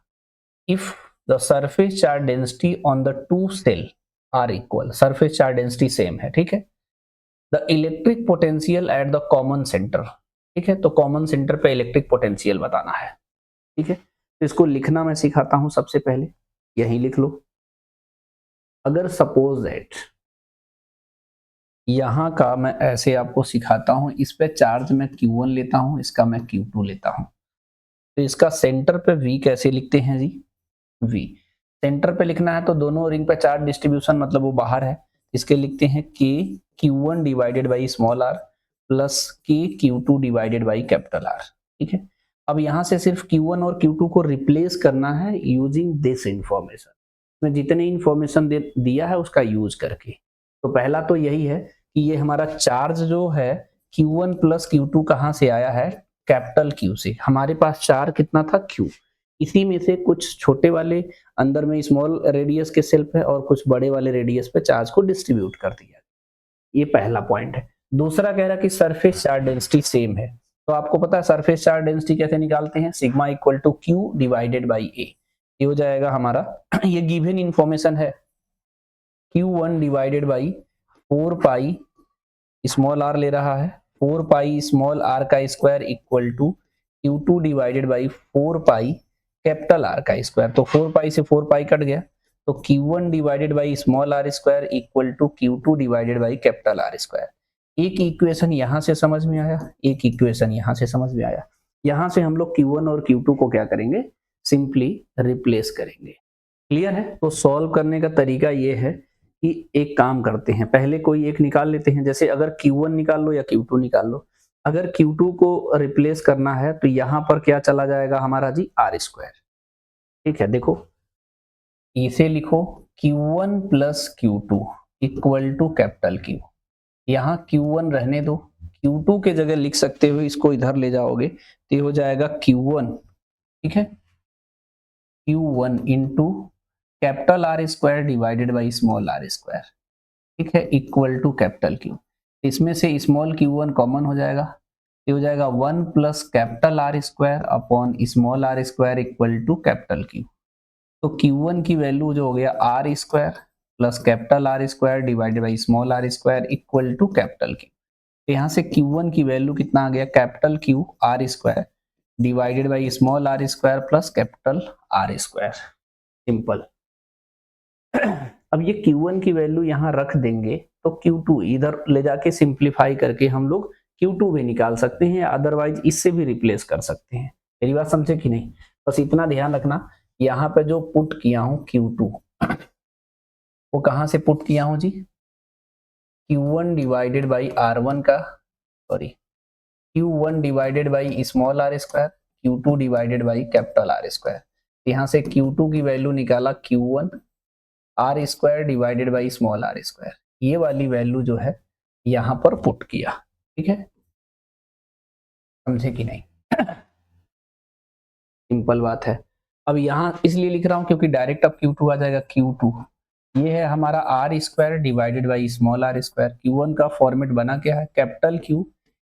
if the surface charge density on the 2 shell are equal, surface charge density same है, ठीक है, the electric potential at the common centre, ठीक है, तो कॉमन सेंटर पे इलेक्ट्रिक पोटेंशियल बताना है, ठीक है। तो इसको लिखना मैं सिखाता हूं, सबसे पहले यहीं लिख लो। अगर सपोज दैट यहां का मैं ऐसे आपको सिखाता हूं, इस पे चार्ज मैं Q1 लेता हूं, इसका मैं Q2 लेता हूं, तो इसका सेंटर पे V कैसे लिखते हैं जी? V सेंटर पे लिखना है तो दोनों रिंग पे चार्ज डिस्ट्रीब्यूशन मतलब वो बाहर है, इसके लिखते हैं K Q1 divided by small r plus K Q2 divided by capital R, ठीक है। अब यहां से सिर्फ Q1 और Q2 को रिप्लेस करना है यूजिंग दिस इंफॉर्मेशन, में जितने इंफॉर्मेशन दिया है उसका यूज करके। तो पहला तो यही है कि ये हमारा चार्ज जो है Q1 प्लस Q2 कहां से आया है? कैपिटल Q से। हमारे पास चार्ज कितना था? Q, इसी में से कुछ छोटे वाले अंदर में स्मॉल रेडियस के सेल पे और कुछ बड़े वाले रेडियस पे चार्ज को डिस्ट्रीब्यूट कर दिया। ये पहला पॉइंट है। दूसरा कह रहा कि सरफेस चार्ज डेंसिटी सेम है, तो आपको पता है सरफेस चार्ज डेंसिटी कैसे निकालते हैं? Sigma equal to Q divided by A, ये हो जाएगा हमारा ये गिवन इंफॉर्मेशन है, Q1 divided by 4 pi small r ले रहा है, 4 पाई स्मॉल r का square equal to Q2 divided by 4 pi capital R का स्क्वायर। तो 4 पाई से 4 पाई कट गया, तो Q1 divided by small r square equal to Q2 divided by capital R square. एक इक्वेशन यहां से समझ में आया, एक इक्वेशन यहां से समझ में आया। यहां से हम लोग Q1 और Q2 को क्या करेंगे? सिंपली रिप्लेस करेंगे। क्लियर है? तो सॉल्व करने का तरीका ये है कि एक काम करते हैं, पहले कोई एक निकाल लेते हैं, जैसे अगर Q1 निकाल लो या Q2 निकाल लो। अगर Q2 को रिप्लेस करना है तो यहां पर क्या चला जाएगा हमारा जी? R स्क्वायर, ठीक है। देखो इसे लिखो Q1 plus Q2 equal to capital Q, यहाँ Q1 रहने दो, Q2 के जगह लिख सकते हो, इसको इधर ले जाओगे तो ये हो जाएगा Q1, ठीक है, Q1 into capital R square divided by small R square, ठीक है, इक्वल टू कैपिटल क्यू। इसमें से स्मॉल क्यू वन कॉमन हो जाएगा, ये हो जाएगा 1 plus capital R square upon small R square equal to capital Q. तो Q1 की वैल्यू जो हो गया R square plus capital R square divided by small R square equal to capital Q. तो यहाँ से Q1 की वैल्यू कितना आ गया, capital Q R square divided by small R square plus capital R square, simple. अब ये Q1 की वैल्यू यहाँ रख देंगे तो Q2 इधर ले जाके सिंप्लीफाई करके हम लोग Q2 भी निकाल सकते हैं, अदरवाइज इससे भी रिप्लेस कर सकते हैं। मेरी बात समझे कि नहीं? बस इतना ध्यान रखना, यहाँ पे जो पुट किया हूँ Q2 वो कहाँ से पुट किया हूँ जी, Q1 डिवाइडेड बाई R1 का, sorry Q1 divided by small R square, Q2 divided by capital R square. यहाँ से Q2 की वैल्यू निकाला Q1 R square divided by small R square, ये वाली वैल्यू जो है यहाँ पर पुट किया, ठीक है, समझे कि नहीं? सिंपल बात है। अब यहाँ इसलिए लिख रहा हूँ क्योंकि डायरेक्ट अब Q2 आ जाएगा, Q2 ये है हमारा R square divided by small R square. Q1 का फॉर्मेट बना क्या है, capital Q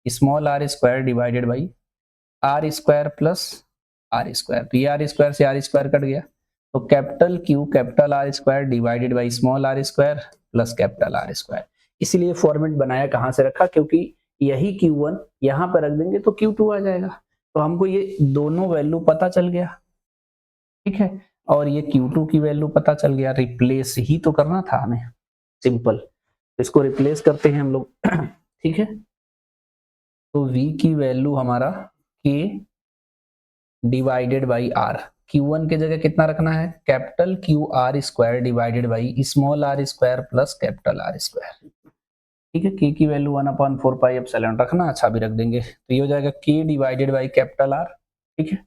small R square divided by R square plus R square. तो ये आर स्क्वायर से आर स्क्वायर कट गया, तो capital Q capital R square divided by small R square plus capital R square. इसलिए format बनाया, कहाँ से रखा, क्योंकि यही Q1 यहाँ पर रख देंगे तो Q2 आ जाएगा। तो हमको ये दोनों वैल्यू पता चल गया, ठीक है, और ये Q2 की वैल्यू पता चल गया। रिप्लेस ही तो करना था हमें, सिंपल। तो इसको रिप्लेस करते हैं हम लोग, ठीक है। तो V की वैल्यू हमारा K divided by R, Q1 के जगह कितना रखना है, capital Q R square divided by small R square plus capital R square, ठीक है। K की वैल्यू 1/4 पाई एप्सिलॉन रखना, अच्छा भी रख देंगे, तो ये हो जाएगा K divided by capital R, ठीक है।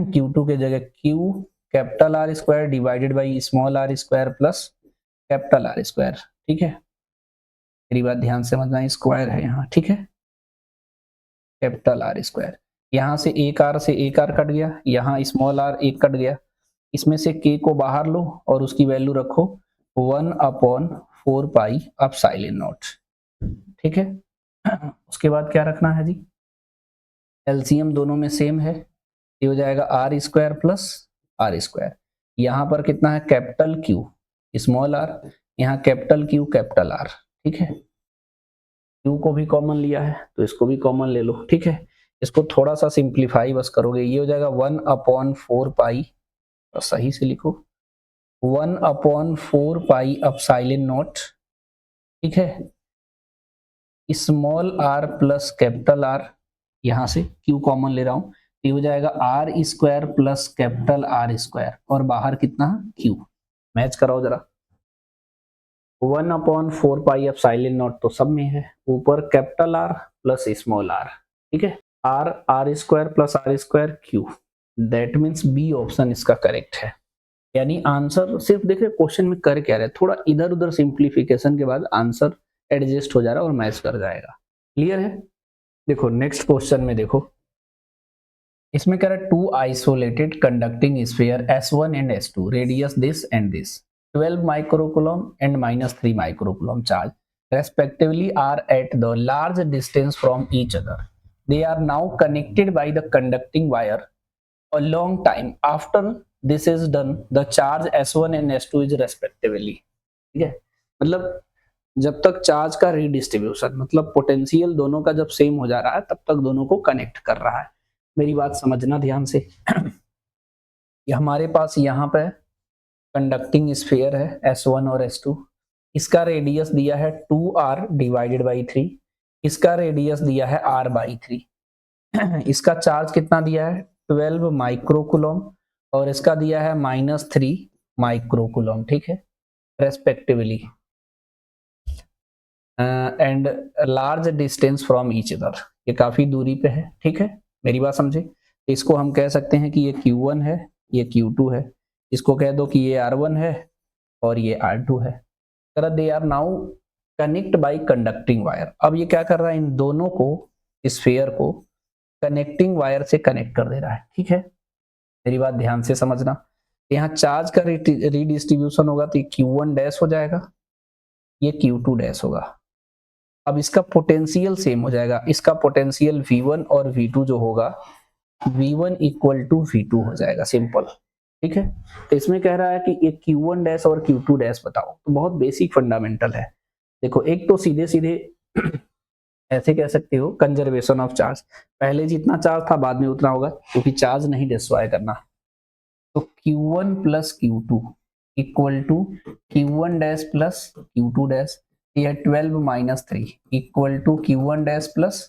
Q2 के जगह Q capital R square divided by small R square plus capital R square, ठीक है। मेरी बात ध्यान से समझना, स्क्वायर है यहाँ, ठीक है, कैपिटल आर स्क्वायर। यहाँ से एक आर से एक आर कट गया, यहाँ स्मॉल आर एक कट गया, इसमें से K को बाहर लो और उसकी वैल्यू रखो 1/4 पाई एप्सिलॉन नॉट, ठीक है। उसके बाद क्या रखना है जी, एलसीएम दोनों में सेम है, ये हो जाएगा R square plus R square. यहाँ पर कितना है, कैपिटल Q स्मॉल आर, यहाँ कैपिटल Q कैपिटल आर, ठीक है। Q को भी कॉमन लिया है तो इसको भी कॉमन ले लो, ठीक है। इसको थोड़ा सा सिंप्लीफाई बस करोगे, ये हो जाएगा 1/4 पाई, सही से लिखो 1/4 पाई एप्सिलॉन नॉट, ठीक है, small R plus capital R, यहाँ से Q कॉमन ले रहा हूँ, ये हो जाएगा R square plus capital R square, और बाहर कितना Q, मैच कराओ जरा, 1/4 पाई एप्सिलॉन नॉट तो सब में है, ऊपर capital R plus small R, ठीक है, R square plus R square Q, that means B option इसका करेक्ट है। यानी आंसर सिर्फ देख रहे क्वेश्चन में कर क्या रहे, थोड़ा इधर उधर सिंप्लीफिकेशन के बाद आंसर एडजस्ट हो जा रहा है और मैच कर जाएगा, क्लियर है। देखो नेक्स्ट क्वेश्चन में देखो, इसमें कह रहा है 2 isolated conducting sphere S1 and S2, radius this and this, 12 microcoulomb and -3 microcoulomb charge respectively are at the large distance from each other. They are now connected by the conducting wire a long time. After this is done, the charge S1 and S2 is respectively, ठीक है। मतलब जब तक charge का redistribution, मतलब potential दोनों का जब सेम हो जा रहा है तब तक दोनों को कनेक्ट कर रहा है। मेरी बात समझना ध्यान से, ये हमारे पास यहाँ पे कंडक्टिंग स्फीयर है S1 और S2, इसका रेडियस दिया है 2r डिवाइडेड बाई 3, इसका रेडियस दिया है r बाई 3, इसका चार्ज कितना दिया है 12 माइक्रोकूलम और इसका दिया है -3 माइक्रोकूलम, ठीक है, respectively, and large distance from each other, ये काफी दूरी पे है, ठीक है। मेरी बात समझे, इसको हम कह सकते हैं कि ये Q1 है, ये Q2 है, इसको कह दो कि ये R1 है और ये R2 है। They are now connect by conducting wire. अब ये क्या कर रहा है, इन दोनों को, स्फीयर को कनेक्टिंग वायर से कनेक्ट कर दे रहा है, ठीक है। मेरी बात ध्यान से समझना, यहाँ चार्ज का रीडिस्ट्रीब्यूशन होगा तो ये Q1 डैश हो जाएगा, ये Q2 डैश होगा। अब इसका पोटेंशियल सेम हो जाएगा, इसका पोटेंशियल V1 और V2 जो होगा V1 इक्वल टू V2 हो जाएगा, सिंपल। ठीक है, तो इसमें कह रहा है कि ये Q1 डैश और Q2 डैश बताओ, तो बहुत बेसिक फंडामेंटल है। देखो एक तो सीधे सीधे ऐसे कह सकते हो कंजर्वेशन ऑफ चार्ज, पहले जितना चार्ज था बाद में उतना होगा, क्योंकि चार्ज नहीं डिस्ट्रॉय करना। तो Q1 plus Q2 equal to Q1 dash plus Q2 dash, यह 12 minus 3 equal to Q1 dash plus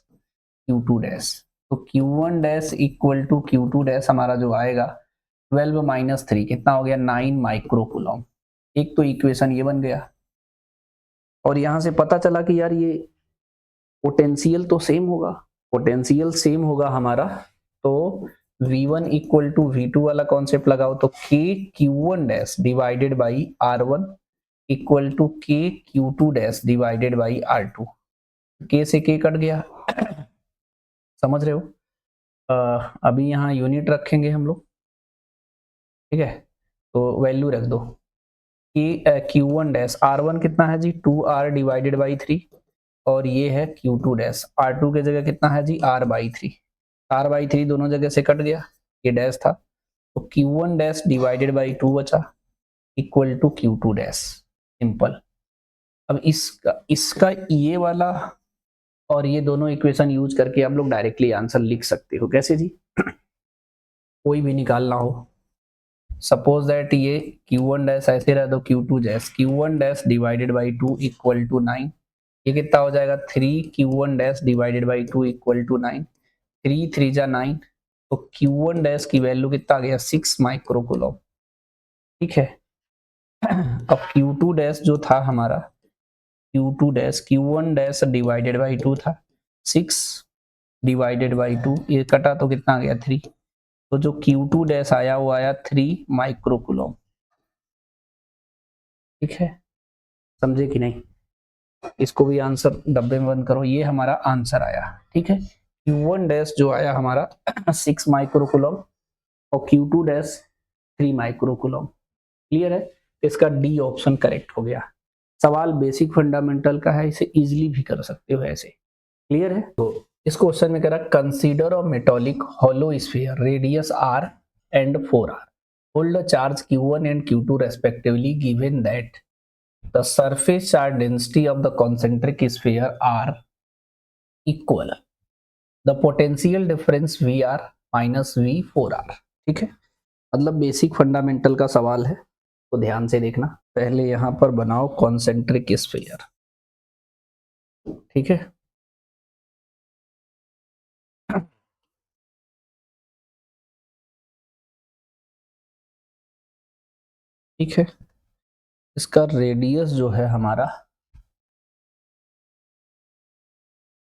Q2 dash. तो Q1 dash equal to Q2 dash हमारा जो आएगा 12 माइनस 3 कितना हो गया, 9 माइक्रो कूलम। एक तो इक्वेशन ये बन गया, और यहां से पता चला कि यार ये पोटेंशियल तो सेम होगा, पोटेंशियल सेम होगा हमारा, तो V1 इक्वल टू V2 वाला कॉन्सेप्ट लगाओ, तो K Q1 dash divided by R1 equal to K Q2 dash divided by R2। K से K कट गया, समझ रहे हो। अभी यहाँ यूनिट रखेंगे हम लोग, ठीक है, तो वैल्यू रख दो कि Q1 डैश R1 कितना है जी 2R डिवाइडेड बाई 3, और ये है Q2 डैश R2 के जगह कितना है जी R/3, R/3 दोनों जगह से कट गया, ये डैश था, तो Q1 डैश डिवाइडेड बाई 2 बचा equal to Q2 dash, simple. अब इसका ये वाला और ये दोनों इक्वेशन यूज करके आप लोग डायरेक्टली आंसर लिख सकते हो। कैसे जी, कोई भी निकालना हो, सपोज दैट ये Q1 डैश ऐसे रहा तो Q2 dash Q1 dash divided by 2 equal to 9, ये कितना हो जाएगा 3 Q1 dash divided by 2 equal to 9, 3 3 जा 9, तो Q1 डैश की वैल्यू कितना आ गया 6 माइक्रो कूलम। ठीक है, अब Q2 डैश जो था हमारा Q2 dash Q1 dash divided by 2 था, 6 डिवाइडेड बाई 2, ये कटा तो कितना आ गया 3, तो जो Q2 डैश आया वो आया 3 माइक्रो कूलम। ठीक है, समझे कि नहीं, इसको भी आंसर डब्बे में बंद करो, ये हमारा आंसर आया। ठीक है, Q1 डैश जो आया हमारा 6 माइक्रो कूलम और Q2 dash 3 micro coulomb. Clear है, इसका डी ऑप्शन करेक्ट हो गया। सवाल बेसिक फंडामेंटल का है, इसे इजीली भी कर सकते हो ऐसे। क्लियर है, तो इस क्वेश्चन में कह रहा consider a metallic hollow sphere radius r and 4r hold a charge Q1 and Q2 respectively given that the surface charge density of the concentric sphere are equal, the potential difference Vr minus V4r। ठीक है, मतलब basic fundamental का सवाल है, तो ध्यान से देखना। पहले यहां पर बनाओ कॉन्सेंट्रिक स्फीयर, ठीक है, ठीक है, इसका रेडियस जो है हमारा,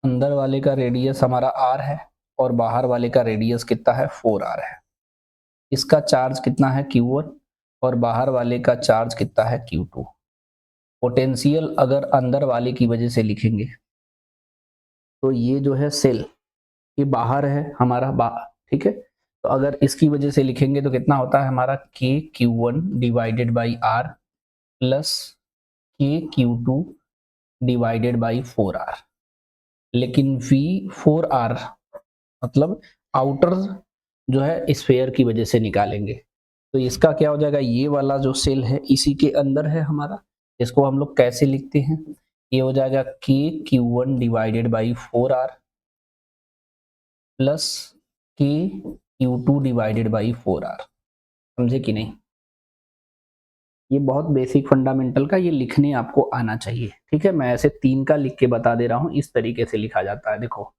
अंदर वाले का रेडियस हमारा r है और बाहर वाले का रेडियस कितना है 4r है। इसका चार्ज कितना है Q1 और बाहर वाले का चार्ज कितना है Q2। पोटेंशियल अगर अंदर वाले की वजह से लिखेंगे तो ये जो है सेल, ये बाहर है हमारा ठीक है, तो अगर इसकी वजह से लिखेंगे तो कितना होता है हमारा K Q1 divided by R plus K Q2 divided by 4R, लेकिन V4R मतलब आउटर जो है स्फीयर की वजह से निकालेंगे, तो इसका क्या हो जाएगा, ये वाला जो सेल है इसी के अंदर है हमारा, इसको हम लोग कैसे लिखते हैं, ये हो जाएगा K Q1 divided by 4R plus K Q2 divided by 4R। समझे कि नहीं, ये बहुत बेसिक फंडामेंटल का, ये लिखने आपको आना चाहिए। ठीक है, मैं ऐसे 3 का लिख के बता दे रहा हूँ, इस तरीके से लिखा जाता है। देखो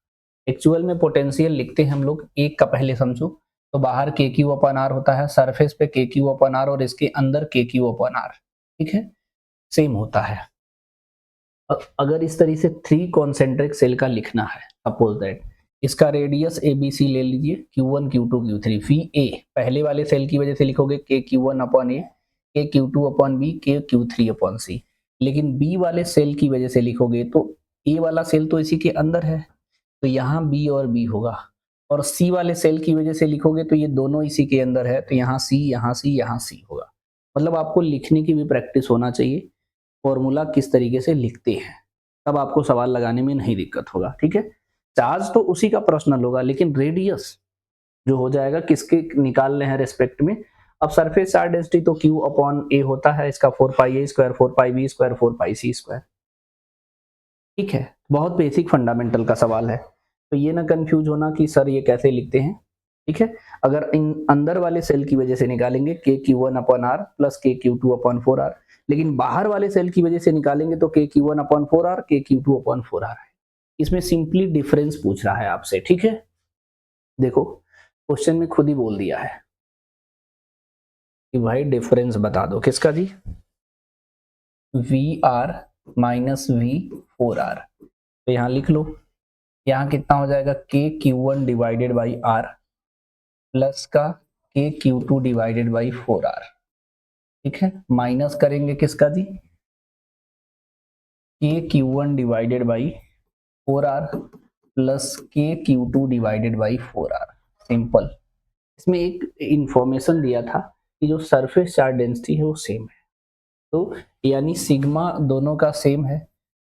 एक्चुअल में पोटेंशियल लिखते हैं हम लोग, एक का पहले समझो, तो बाहर के क्यू अपन आर होता है, सरफेस पे के क्यू अपन आर और इसके अंदर के क्यू अपन आर। ठीक है, सेम होता है। अगर इस तरीके से 3 कॉन्सेंट्रिक सेल का लिखना है, सपोज दैट इसका रेडियस ABC ले लीजिए, Q1 Q2 Q3, VA पहले वाले सेल की वजह से लिखोगे के Q1 अपॉन A, के Q2 अपॉन B, के Q3 अपॉन C, लेकिन B वाले सेल की वजह से लिखोगे तो A वाला सेल तो इसी के अंदर है, तो यहाँ B और B होगा, और सी वाले सेल की वजह से लिखोगे तो ये दोनों इसी के अंदर है, तो यहाँ सी, यहाँ सी, यहाँ सी होगा। मतलब आपको लिखने की भी प्रैक्टिस होना चाहिए, फॉर्मूला किस तरीके से लिखते हैं, तब आपको सवाल लगाने में नहीं दिक्कत होगा। ठीक है, चार्ज तो उसी का प्रश्नल होगा, लेकिन रेडियस जो हो जाएगा किसके निकालने हैं रेस्पेक्ट में। अब सरफेस चार्ज डेंसिटी तो Q अपॉन A होता है, इसका 4 पाई A square, 4 pi B square, 4 pi C square. ठीक है, बहुत बेसिक फंडामेंटल का सवाल है, तो ये ना कंफ्यूज होना कि सर ये कैसे लिखते हैं। ठीक है, अगर इन अंदर वाले सेल की वजह से निकालेंगे KQ1 upon R plus KQ2 upon 4R, लेकिन बाहर वाले सेल की वजह से निकालेंगे तो KQ1 upon 4R, KQ2 upon 4R है। इसमें सिंपली डिफरेंस पूछ रहा है आपसे। ठीक है, देखो क्वेश्चन में खुद ही बोल दिया है कि भाई डिफरेंस बता दो किसका जी, VR माइनस V4R। तो यहाँ लिख लो, यहाँ कितना हो जाएगा KQ1 divided by R plus का KQ2 डिवाइडेड बाई 4R। ठीक है, माइनस करेंगे किसका जी, KQ1 divided by 4R plus KQ2 divided by 4R। Simple. इसमें एक इंफॉर्मेशन दिया था कि जो सरफेस चार्ज डेंसिटी है वो सेम है, तो यानी सिग्मा दोनों का सेम है,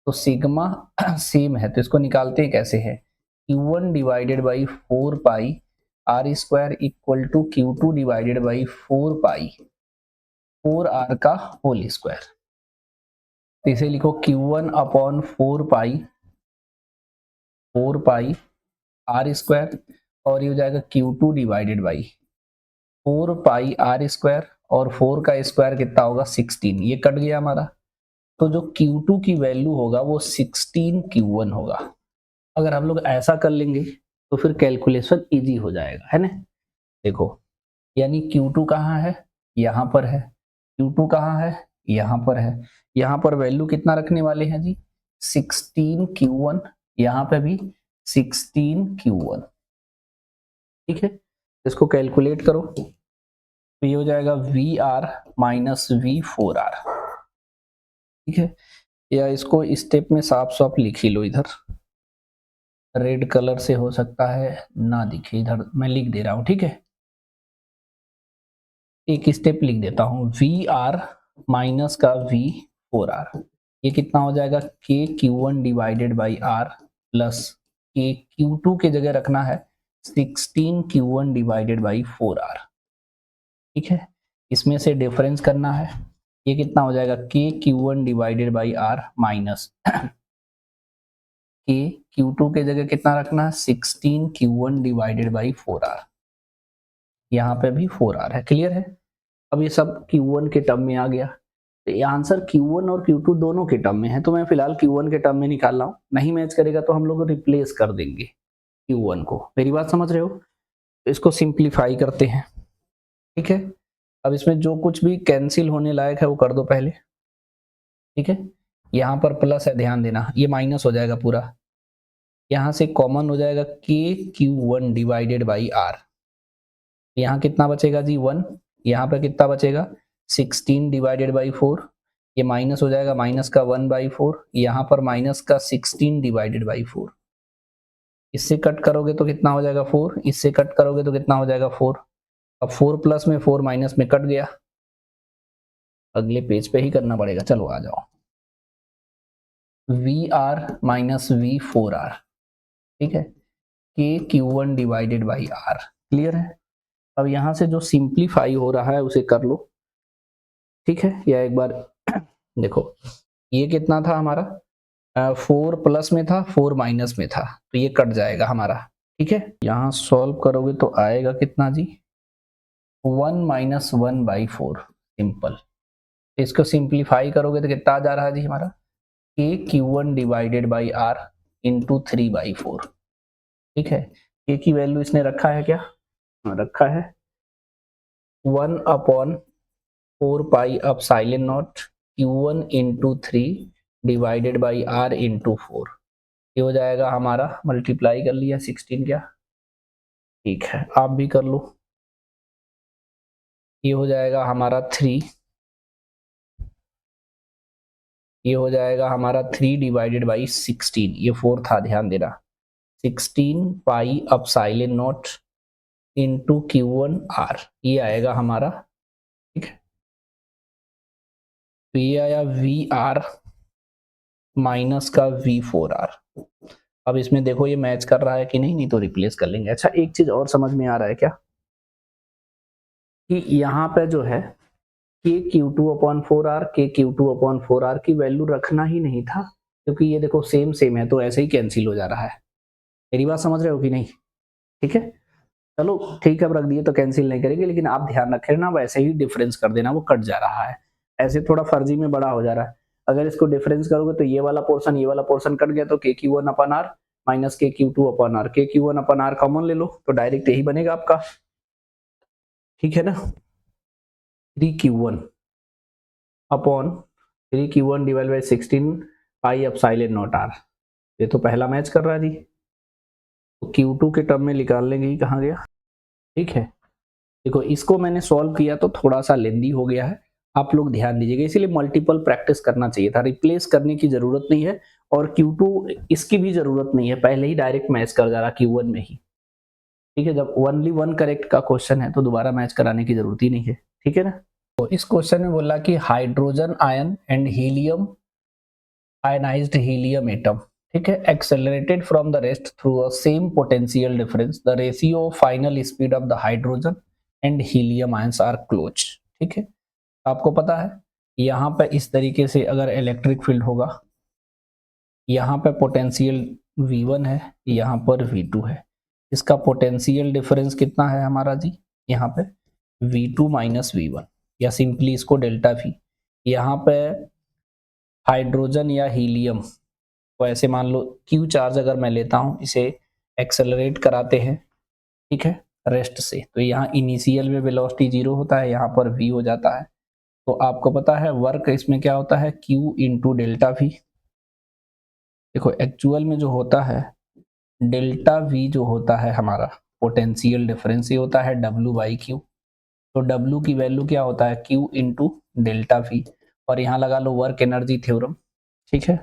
तो सिग्मा सेम है, तो इसको निकालते हैं कैसे है, Q1 divided by 4 pi R square equal to Q2 divided by 4 pi 4R का होल स्क्वायर। तो इसे लिखो Q1 upon 4 pi R square, और ये हो जाएगा Q2 divided by 4 pi R square, और 4 का स्क्वायर कितना होगा 16, ये कट गया हमारा, तो जो Q2 की वैल्यू होगा वो 16 Q1 होगा। अगर हम लोग ऐसा कर लेंगे तो फिर कैलकुलेशन इजी हो जाएगा, है ना। देखो, यानी Q2 कहाँ है, यहाँ पर है, Q2 कहाँ है, यहाँ पर है, यहाँ पर वैल्यू कितना रखने वाले हैं जी 16 Q1, यहाँ पे भी 16 Q1। ठीक है, इसको कैलकुलेट करो, तो ये हो जाएगा VR माइनस V4R। ठीक है, या इसको स्टेप में साफ साफ लिख ही लो, इधर रेड कलर से हो सकता है ना दिखे, इधर मैं लिख दे रहा हूं। ठीक है, एक स्टेप लिख देता हूं, VR माइनस का V4R, ये कितना हो जाएगा KQ1 divided by R plus KQ2 के जगह रखना है 16 Q1 डिवाइडेड बाई 4R। ठीक है, इसमें से डिफरेंस करना है, ये कितना हो जाएगा KQ1 divided by R minus KQ2 के जगह कितना रखना है 16 Q1 डिवाइडेड बाई 4R, यहाँ पे भी 4R है। क्लियर है, अब ये सब Q1 के टर्म में आ गया, तो ये आंसर Q1 और Q2 दोनों के टर्म में है, तो मैं फिलहाल Q1 के टर्म में निकाल रहा हूँ, नहीं मैच करेगा तो हम लोग रिप्लेस कर देंगे Q1 को। मेरी बात समझ रहे हो, तो इसको सिंप्लीफाई करते हैं। ठीक है, अब इसमें जो कुछ भी कैंसिल होने लायक है वो कर दो पहले। ठीक है, यहाँ पर प्लस है, ध्यान देना, ये माइनस हो जाएगा पूरा, यहाँ से कॉमन हो जाएगा KQ1 डिवाइडेड बाई R, यहाँ कितना बचेगा जी 1, यहाँ पर कितना बचेगा 16 डिवाइडेड बाई 4, ये माइनस हो जाएगा, माइनस का 1/4, यहाँ पर माइनस का 16 डिवाइडेड बाई 4, इससे कट करोगे तो कितना हो जाएगा 4, इससे कट करोगे तो कितना हो जाएगा 4, अब 4 प्लस में 4 माइनस में कट गया, अगले पेज पे ही करना पड़ेगा, चलो आ जाओ, VR माइनस V4R। ठीक है, KQ1 divided by R। Clear है, अब यहाँ से जो सिंप्लीफाई हो रहा है उसे कर लो। ठीक है, या एक बार देखो, ये कितना था हमारा 4 प्लस में था, 4 माइनस में था, तो ये कट जाएगा हमारा। ठीक है, यहाँ सॉल्व करोगे तो आएगा कितना जी 1 माइनस 1/4, सिंपल। इसको सिंप्लीफाई करोगे तो कितना आ जा रहा है जी हमारा KQ1 divided by R into 3/4। ठीक है, K की वैल्यू इसने रखा है क्या, रखा है 1 upon 4 pi epsilon not Q1 into 3 divided by R into 4, ये हो जाएगा हमारा, मल्टीप्लाई कर लिया 16 क्या, ठीक है आप भी कर लो, ये हो जाएगा हमारा 3, ये हो जाएगा हमारा 3 डिवाइडेड बाई 16, ये 4 था ध्यान देना, 16 पाई एप्सिलॉन नॉट इंटू Q1R, ये आएगा हमारा, ठीक है। तो ये आया VR माइनस का V4R। अब इसमें देखो ये मैच कर रहा है कि नहीं, नहीं तो रिप्लेस कर लेंगे। अच्छा, एक चीज और समझ में आ रहा है क्या, कि यहाँ पे जो है KQ2/4R KQ2/4R की वैल्यू रखना ही नहीं था, क्योंकि ये देखो सेम सेम है तो ऐसे ही कैंसिल हो जा रहा है। मेरी बात समझ रहे हो कि नहीं? ठीक है, चलो ठीक है, अब रख दिए तो कैंसिल नहीं करेंगे, लेकिन आप ध्यान रखें ना, वैसे ही डिफरेंस कर देना, वो कट जा रहा है, ऐसे थोड़ा फर्जी में बड़ा हो जा रहा है। अगर इसको डिफरेंस करोगे तो ये वाला पोर्शन कट गया, तो KQ1/R minus KQ2/R, KQ1/R common ले लो तो डायरेक्ट यही बनेगा आपका, ठीक है ना, 3Q1 upon 3Q1 divide by 16 pi epsilon naught R। ये तो पहला मैच कर रहा है जी, तो Q2 के टर्म में निकाल लेंगे, ये कहाँ गया, ठीक है। देखो इसको मैंने सॉल्व किया तो थोड़ा सा लेंदी हो गया है, आप लोग ध्यान दीजिएगा, इसीलिए मल्टीपल प्रैक्टिस करना चाहिए था, रिप्लेस करने की जरूरत नहीं है, और Q2 इसकी भी जरूरत नहीं है, पहले ही डायरेक्ट मैच कर जा रहा Q1 में ही, ठीक है। जब ओनली वन करेक्ट का क्वेश्चन है तो दोबारा मैच कराने की जरूरत ही नहीं है, ठीक है ना। तो इस क्वेश्चन में बोला कि hydrogen ion and helium ionised helium atom, ठीक है, accelerated from the rest through a same potential difference, the ratio of final speed of the hydrogen and helium ions are close, ठीक है। आपको पता है यहाँ पे इस तरीके से अगर इलेक्ट्रिक फील्ड होगा, यहाँ पे पोटेंशियल V1 है, यहाँ पर V2 है, इसका पोटेंशियल डिफरेंस कितना है हमारा जी, यहाँ पे V2 माइनस V1, या सिंपली इसको डेल्टा V। यहाँ पे हाइड्रोजन या हीलियम को ऐसे मान लो Q चार्ज अगर मैं लेता हूँ, इसे एक्सेलरेट कराते हैं, ठीक है, रेस्ट से, तो यहाँ इनिशियल में वेलोसिटी 0 होता है, यहाँ पर V हो जाता है, तो आपको पता है वर्क इसमें क्या होता है, Q इंटू डेल्टा V। देखो एक्चुअल में जो होता है डेल्टा V जो होता है हमारा पोटेंशियल डिफरेंस, ये होता है W/Q, तो W की वैल्यू क्या होता है, Q इंटू डेल्टा V, और यहाँ लगा लो वर्क एनर्जी थ्योरम, ठीक है।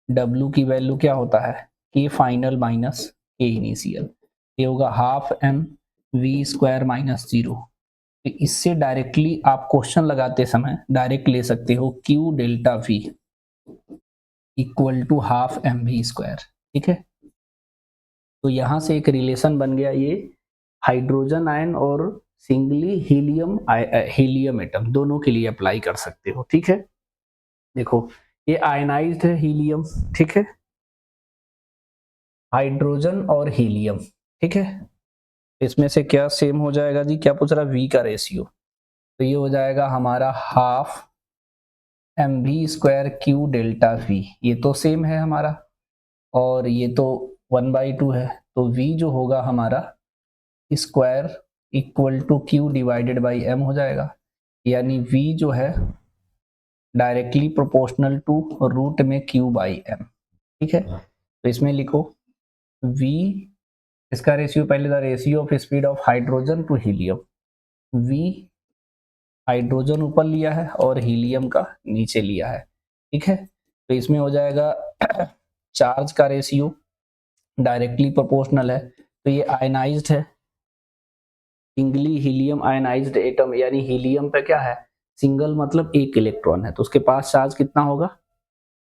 W की वैल्यू क्या होता है, K final minus K initial, ये होगा ½ mv² - 0। इससे डायरेक्टली आप क्वेश्चन लगाते समय डायरेक्ट ले सकते हो Q delta V equal to ½ mv², ठीक है। तो यहां से एक रिलेशन बन गया, ये हाइड्रोजन आयन और सिंगली हीलियम एटम दोनों के लिए अप्लाई कर सकते हो, ठीक है। देखो ये आयनाइज्ड है हीलियम, ठीक है, हाइड्रोजन और हीलियम, ठीक है, इसमें से क्या सेम हो जाएगा जी, क्या पूछ रहा, V का रेशियो, तो ये हो जाएगा हमारा ½ mv² डेल्टा V, ये तो सेम है हमारा, और ये तो 1/2 है, तो V जो होगा हमारा square equal to Q divided by M हो जाएगा, यानी V जो है डायरेक्टली प्रोपोर्शनल टू रूट में Q/M, ठीक है। तो इसमें लिखो V, इसका रेशियो पहले था ratio of speed of hydrogen to helium, V hydrogen ऊपर लिया है और हीलियम का नीचे लिया है, ठीक है। तो इसमें हो जाएगा चार्ज का रेशियो डायरेक्टली प्रोपोर्शनल है, तो ये आयनाइज्ड है, सिंगली हीलियम आयनाइज्ड एटम, यानी हीलियम पे क्या है, सिंगल मतलब एक इलेक्ट्रॉन है, तो उसके पास चार्ज कितना होगा,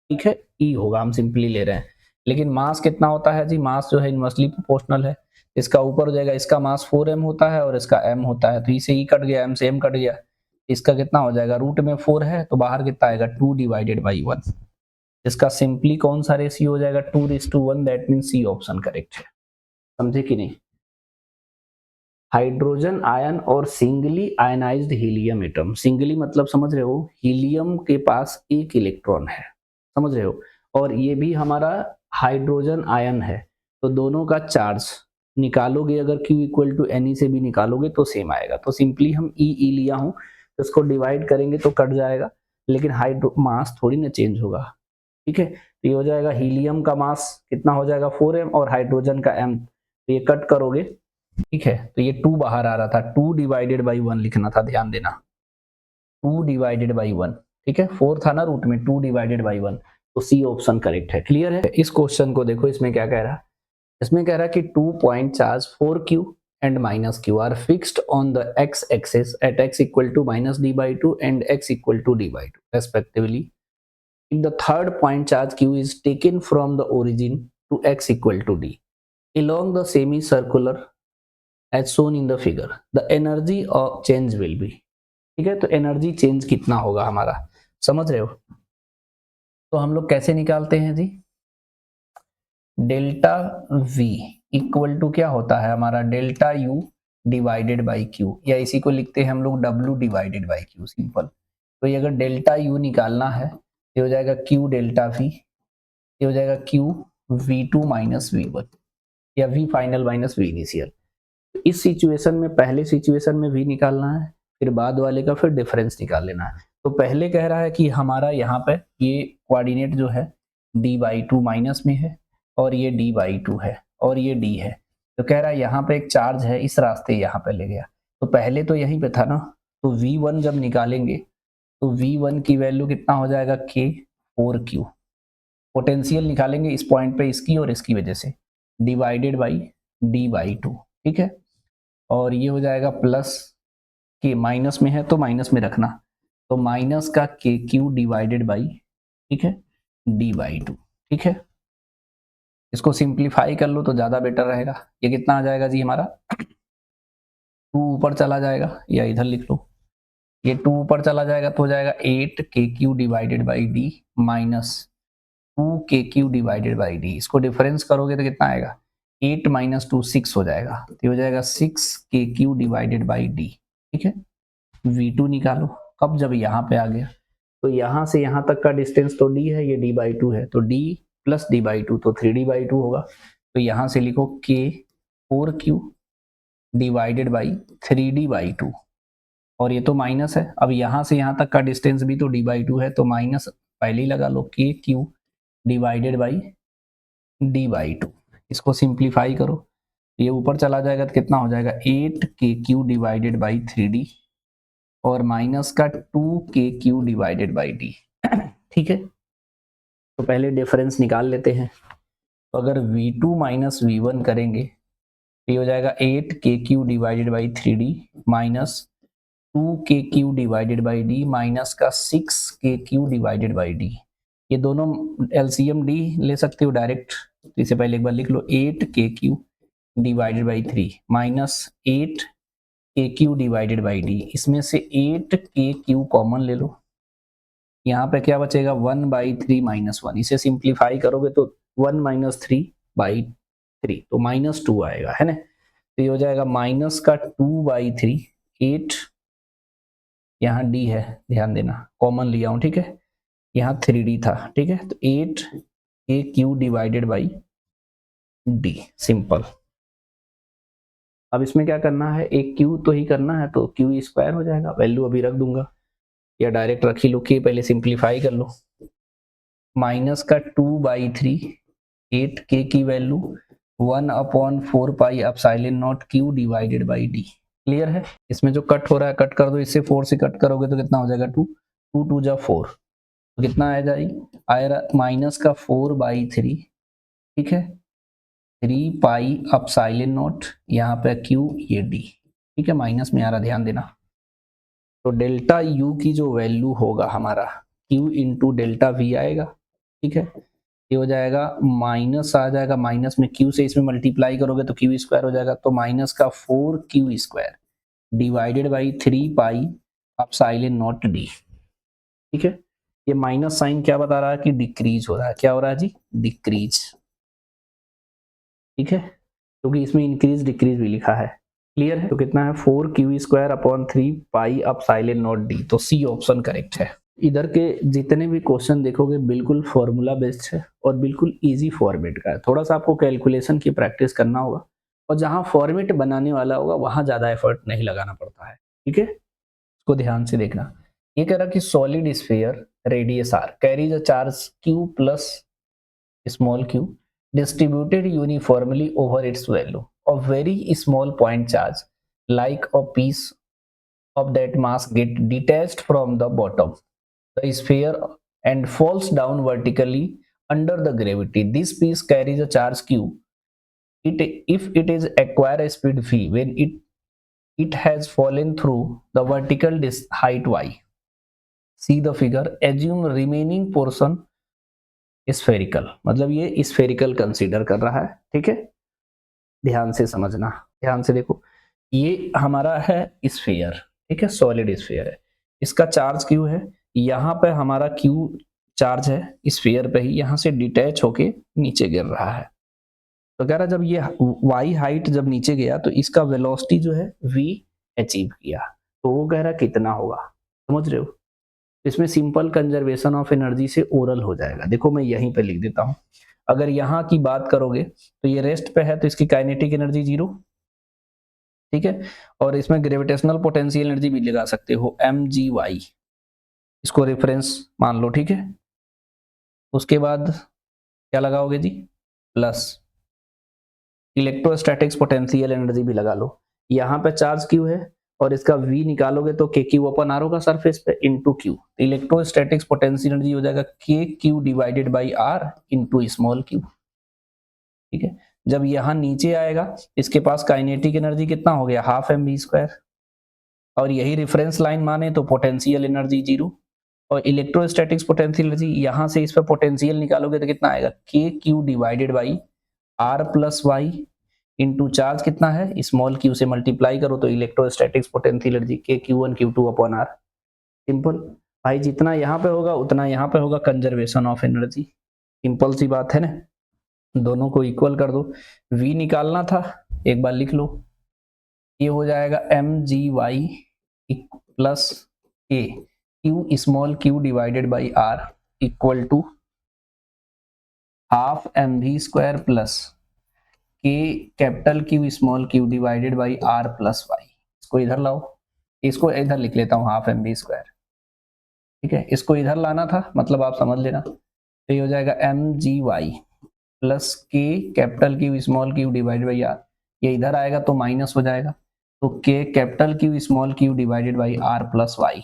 ठीक है, E होगा, हम सिंपली ले रहे हैं। लेकिन मास कितना होता है जी, मास जो है इनवर्सली प्रोपोर्शनल है, इसका ऊपर हो जाएगा, इसका मास 4m होता है और इसका m होता है, तो इसे E कट गया, m से m कट गया, इसका कितना हो जाएगा, रूट में 4 है तो बाहर कितना आएगा 2 डिवाइडेड बाई 1, इसका सिंपली कौन सा रेशियो हो जाएगा 2:1, that mean C option correct है, समझे कि नहीं। हाइड्रोजन आयन और singly ionised helium atom, singly मतलब समझ रहे हो, हीलियम के पास एक इलेक्ट्रॉन है, समझ रहे हो, और ये भी हमारा हाइड्रोजन आयन है, तो दोनों का चार्ज निकालोगे अगर Q इक्वल टू Ne से भी निकालोगे तो सेम आएगा, तो सिंपली हम E लिया हूं, तो इसको डिवाइड करेंगे तो कट जाएगा, लेकिन हाइड्रो मास थोड़ी ना चेंज होगा, ठीक है। तो ये हो जाएगा हीलियम का मास कितना हो जाएगा 4m और हाइड्रोजन का m, तो ये कट करोगे, ठीक है, तो ये 2 बाहर आ रहा था, 2 डिवाइडेड बाई 1 लिखना था, ध्यान देना 2 डिवाइडेड बाई 1, ठीक है, 4 था ना रूट में, 2 डिवाइडेड बाई 1, तो सी ऑप्शन करेक्ट है, क्लियर है। इस क्वेश्चन को देखो, इसमें क्या कह रहा है, इसमें कह रहा है कि 2 point charge 4q and minus q are fixed on the x axis at x equal to minus d by 2 and x equal to d by 2 respectively. If the third point charge q is taken from the origin to x equal to d along the semicircular as shown in the figure, the energy of change will be. ठीक है, तो energy change कितना होगा हमारा, समझ रहे हो? तो हम लोग कैसे निकालते हैं जी? डेल्टा v इक्वल टू क्या होता है हमारा, delta u divided by q, या इसी को लिखते हैं हम लोग w divided by q, simple. तो ये अगर डेल्टा u निकालना है ये हो जाएगा q डेल्टा v, ये हो जाएगा q v2 माइनस v1 या v final minus v initial. इस सिचुएशन में, पहले सिचुएशन में v निकालना है, फिर बाद वाले का फिर डिफरेंस निकाल लेना है। तो पहले कह रहा है कि हमारा यहाँ पे ये कोऑर्डिनेट जो है d बाई 2 माइनस में है और ये d बाई 2 है और ये d है, तो कह रहा है यहाँ पे एक चार्ज है, इस रास्ते यहाँ पे ले गया। तो पहले तो यहीं पे था ना, तो v1 जब निकालेंगे तो v1 की वैल्यू कितना हो जाएगा, k 4q। पोटेंशियल निकालेंगे इस पॉइंट पे इसकी और इसकी वजह से, डिवाइडेड बाई d बाई 2, ठीक है। और ये हो जाएगा प्लस के, माइनस में है तो माइनस में रखना, तो माइनस का के क्यू डिवाइडेड बाई, ठीक है, डी बाई 2, ठीक है। इसको सिंप्लीफाई कर लो तो ज़्यादा बेटर रहेगा। ये कितना आ जाएगा जी हमारा, 2 ऊपर चला जाएगा या इधर लिख लो, ये 2 ऊपर चला जाएगा तो हो जाएगा 8 के Q divided by D minus 2 के क्यू डिवाइडेड बाई डी। इसको डिफरेंस करोगे तो कितना आएगा, 8 माइनस 2 6 हो जाएगा, तो हो जाएगा 6 के क्यू डिवाइडेड बाई डी, ठीक है। v2 निकालो, कब, जब यहाँ पे आ गया, तो यहाँ से यहाँ तक का डिस्टेंस तो d है, ये d बाई 2 है, तो d प्लस d बाई 2 तो 3d बाई 2 होगा। तो यहाँ से लिखो k 4q divided by 3d by 2, और ये तो माइनस है, अब यहाँ से यहाँ तक का डिस्टेंस भी तो d बाई 2 है, तो माइनस पहले ही लगा लो, k q divided by d by 2। इसको सिंप्लीफाई करो, ये ऊपर चला जाएगा तो कितना हो जाएगा, 8 के क्यू डिवाइडेड बाई 3d और माइनस का 2 के क्यू डिवाइडेड बाई डी, ठीक है। तो पहले डिफरेंस निकाल लेते हैं, तो अगर v2 माइनस v1 करेंगे तो ये हो जाएगा 8 के Q divided by 3d minus 2 के Q divided by D minus का 6 के क्यू डिवाइडेड बाई डी। ये दोनों एलसीएम डी ले सकते हो डायरेक्ट, तो इसे पहले एक बार लिख लो, 8 के क्यू डिवाइडेड बाई 3 माइनस 8 के क्यू डिवाइडेड बाई डी, इसमें से 8 के क्यू कॉमन ले लो, यहाँ पे क्या बचेगा 1 बाई 3 माइनस 1, इसे सिंप्लीफाई करोगे तो 1 माइनस 3 बाई 3, तो माइनस 2 आएगा, है ना। तो ये हो जाएगा माइनस का 2 बाई 3, 8, यहाँ डी है, ध्यान देना कॉमन लिया हूँ, ठीक है, यहाँ 3d था, ठीक है, तो 8 के Q divided by D, simple. अब इसमें क्या करना है, एक क्यू तो ही करना है, तो क्यू स्क्वायर हो जाएगा, वैल्यू अभी रख दूंगा या डायरेक्ट रख ही लो, कि पहले सिंप्लीफाई कर लो, माइनस का 2 बाई 3, 8 के की value 1/4 pi epsilon not Q divided by D. Clear है? इसमें जो कट हो रहा है कट कर दो, इससे 4 से कट करोगे तो कितना हो जाएगा, 2 2 2 जा 4, तो कितना आएगा माइनस का 4 बाई 3, ठीक है, 3 पाई एप्सिलॉन नॉट, यहाँ पे क्यू ये डी, ठीक है, माइनस में आ रहा, ध्यान देना। तो डेल्टा यू की जो वैल्यू होगा हमारा क्यू इंटू डेल्टा वी आएगा, ठीक है, ये हो जाएगा माइनस आ जाएगा, माइनस में क्यू से इसमें मल्टीप्लाई करोगे तो क्यू स्क्वायर हो जाएगा, तो माइनस का 4 Q square divided by 3 pi epsilon not D, ठीक है। ये माइनस साइन क्या बता रहा है कि डिक्रीज हो रहा है, क्या हो रहा है जी, डिक्रीज, ठीक है, क्योंकि इसमें इंक्रीज डिक्रीज भी लिखा है। क्लियर है? तो कितना है 4 Q square upon 3 pi epsilon not D, तो सी ऑप्शन करेक्ट है। इधर के जितने भी क्वेश्चन देखोगे बिल्कुल फॉर्मूला बेस्ड है और बिल्कुल इजी फॉर्मेट का है, थोड़ा सा आपको कैलकुलेशन की प्रैक्टिस करना होगा, और जहां फॉर्मेट बनाने वाला होगा वहां ज्यादा एफर्ट नहीं लगाना पड़ता है, ठीक है, इसको ध्यान से देखना। ये कह रहा कि solid sphere radius R carries a charge Q plus small q distributed uniformly over its value. A very small point charge like a piece of that mass get detached from the bottom the sphere and falls down vertically under the gravity. This piece carries a charge q if it is acquire a speed v when it has fallen through the vertical height y, see the figure, assume remaining portion spherical, मतलब ये spherical consider कर रहा है, ठीक है। ध्यान से समझना, ध्यान से देखो, ये हमारा है स्फीयर, ठीक है, सॉलिड स्फीयर है, इसका चार्ज क्यू है, यहाँ पे हमारा क्यू चार्ज है स्फीयर पे ही, यहाँ से डिटैच होके नीचे गिर रहा है। तो कह रहा जब ये y हाइट जब नीचे गया तो इसका वेलोसिटी जो है v अचीव किया, तो वो कह रहा कितना होगा, समझ रहे हो। इसमें सिंपल कंजर्वेशन ऑफ एनर्जी से ओरल हो जाएगा। देखो मैं यहीं पे लिख देता हूं, अगर यहाँ की बात करोगे तो ये रेस्ट पे है तो इसकी काइनेटिक एनर्जी 0, ठीक है, और इसमें ग्रेविटेशनल पोटेंशियल एनर्जी भी लगा सकते हो mgy, इसको रेफरेंस मान लो, ठीक है। उसके बाद क्या लगाओगे जी, प्लस इलेक्ट्रोस्टैटिक्स पोटेंशियल एनर्जी भी लगा लो, यहाँ पे चार्ज क्यू है और इसका v निकालोगे तो के क्यू अपन आर होगा सरफेस पे into Q, electrostatics potential energy हो जाएगा K Q divided by R into small Q, ठीक है। जब यहाँ नीचे आएगा इसके पास काइनेटिक एनर्जी कितना हो गया, हाफ एम वी स्क्वायर, और यही रेफरेंस लाइन माने तो पोटेंशियल एनर्जी 0, और इलेक्ट्रोस्टैटिक्स पोटेंशियल एनर्जी यहाँ से इस पर पोटेंशियल निकालोगे तो कितना आएगा, K Q divided by R plus Y into charge कितना है, स्मॉल क्यू से मल्टीप्लाई करो तो इलेक्ट्रोस्टैटिक्स पोटेंशियल एनर्जी के Q1 Q2 upon are. Simple भाई, जितना यहाँ पे होगा उतना यहाँ पे होगा कंजर्वेशन ऑफ एनर्जी, सिंपल सी बात है ना। दोनों को इक्वल कर दो, v निकालना था एक बार लिख लो, ये हो जाएगा mgy plus K Q small Q divided by R equal to half M V square plus K capital Q small Q divided by R plus Y. इसको इधर लाओ, इसको इधर लिख लेता हूँ हाफ एम वी स्क्वायर, ठीक है, इसको इधर लाना था, मतलब आप समझ लेना, तो ये हो जाएगा M G Y plus K capital Q small Q divided by R, ये इधर आएगा तो माइनस हो जाएगा, तो K capital Q small Q divided by R plus Y.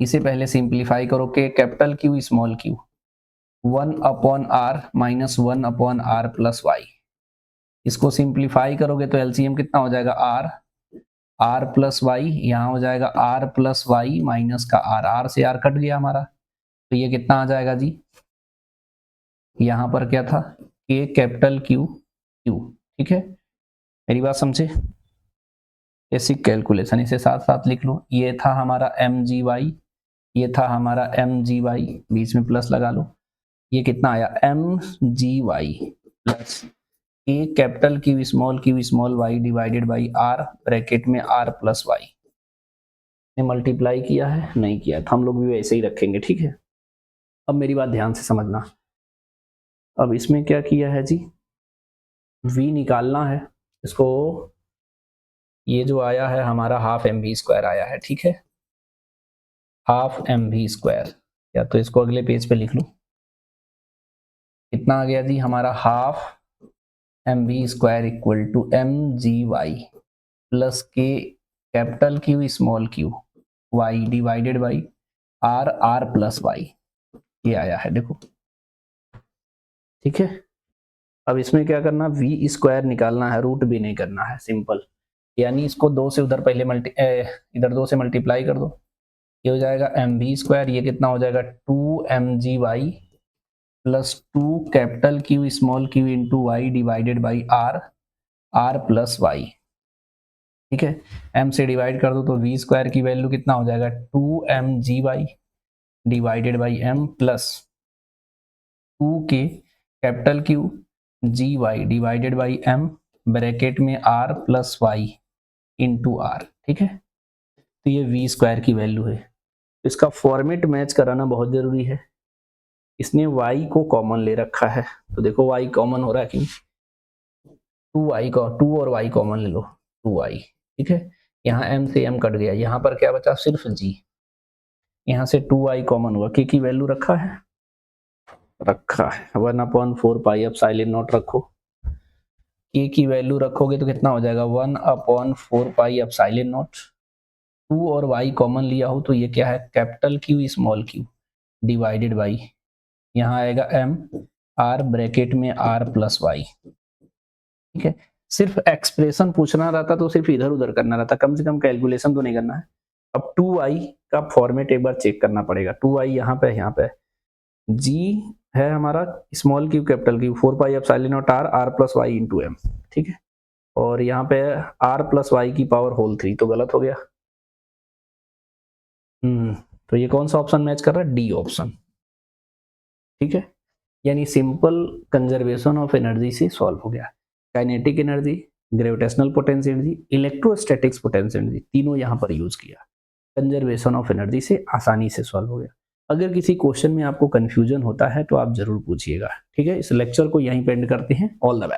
इसे पहले सिंप्लीफाई करो, K capital Q small Q 1 upon R minus 1 upon R plus Y, इसको सिंप्लीफाई करोगे तो एलसीएम कितना हो जाएगा, आर प्लस वाई, यहाँ हो जाएगा आर प्लस वाई माइनस का आर से आर कट गया हमारा, तो ये कितना आ जाएगा जी, यहाँ पर क्या था, के कैपिटल क्यू क्यू, ठीक है, मेरी बात समझे, बेसिक कैलकुलेशन इसे साथ साथ लिख लो, ये था हमारा एम जी वाई, ये था हमारा एम जी वाई, बीच में प्लस लगा लो, ये कितना आया M G Y plus K capital Q small Y divided by R bracket में आर प्लस वाई, ने मल्टीप्लाई किया है, नहीं किया था, हम लोग भी वैसे ही रखेंगे, ठीक है। अब मेरी बात ध्यान से समझना, अब इसमें क्या किया है जी, v निकालना है, इसको ये जो आया है हमारा हाफ एम वी स्क्वायर आया है, ठीक है, हाफ एम वी स्क्वायर, या तो इसको अगले पेज पे लिख लो, कितना आ गया जी हमारा half M V square equal to M G Y plus K capital Q small Q Y divided by R plus Y, ये आया है देखो, ठीक है। अब इसमें क्या करना, वी स्क्वायर निकालना है, रूट भी नहीं करना है, सिंपल, यानी इसको 2 से उधर पहले इधर 2 से मल्टीप्लाई कर दो, ये हो जाएगा एम वी स्क्वायर, ये कितना हो जाएगा 2 M G Y plus 2 capital Q small Q into Y divided by R plus Y, ठीक है, m से डिवाइड कर दो तो v स्क्वायर की वैल्यू कितना हो जाएगा 2 M G Y divided by M plus 2 K capital Q G Y divided by M bracket में R plus Y into R, ठीक है, तो ये v स्क्वायर की वैल्यू है। इसका फॉर्मेट मैच कराना बहुत जरूरी है, इसने y को कॉमन ले रखा है, तो देखो y कॉमन हो रहा है कि 2 और y कॉमन ले लो, 2y, ठीक है, यहाँ m से m कट गया, यहाँ पर क्या बचा सिर्फ g, यहाँ से 2y कॉमन हुआ, k की वैल्यू रखा है 1/4 पाई एप्सिलॉन नॉट रखो, k की वैल्यू रखोगे तो कितना हो जाएगा 1/4 पाई एप्सिलॉन नॉट, 2 और y कॉमन लिया हो तो ये क्या है capital Q small Q divided by, यहाँ आएगा m r ब्रैकेट में r प्लस वाई, ठीक है, सिर्फ एक्सप्रेशन पूछना रहता तो सिर्फ इधर उधर करना रहता, कम से कम कैलकुलेशन तो नहीं करना है। अब 2i का फॉर्मेट एक बार चेक करना पड़ेगा। 2i यहाँ पे g है हमारा small Q capital Q 4 pi epsilon naught r plus Y into M, ठीक है, और यहाँ पे r प्लस वाई की पावर होल 3, तो गलत हो गया। तो ये कौन सा ऑप्शन मैच कर रहा है? डी ऑप्शन, ठीक है, यानी सिंपल कंजर्वेशन ऑफ एनर्जी से सॉल्व हो गया। Kinetic energy, gravitational potential energy, electrostatics potential energy, तीनों यहाँ पर यूज किया। कंजर्वेशन ऑफ एनर्जी से आसानी से सॉल्व हो गया। अगर किसी क्वेश्चन में आपको कंफ्यूजन होता है तो आप जरूर पूछिएगा, ठीक है। इस लेक्चर को यहीं पे एंड करते हैं। All the best.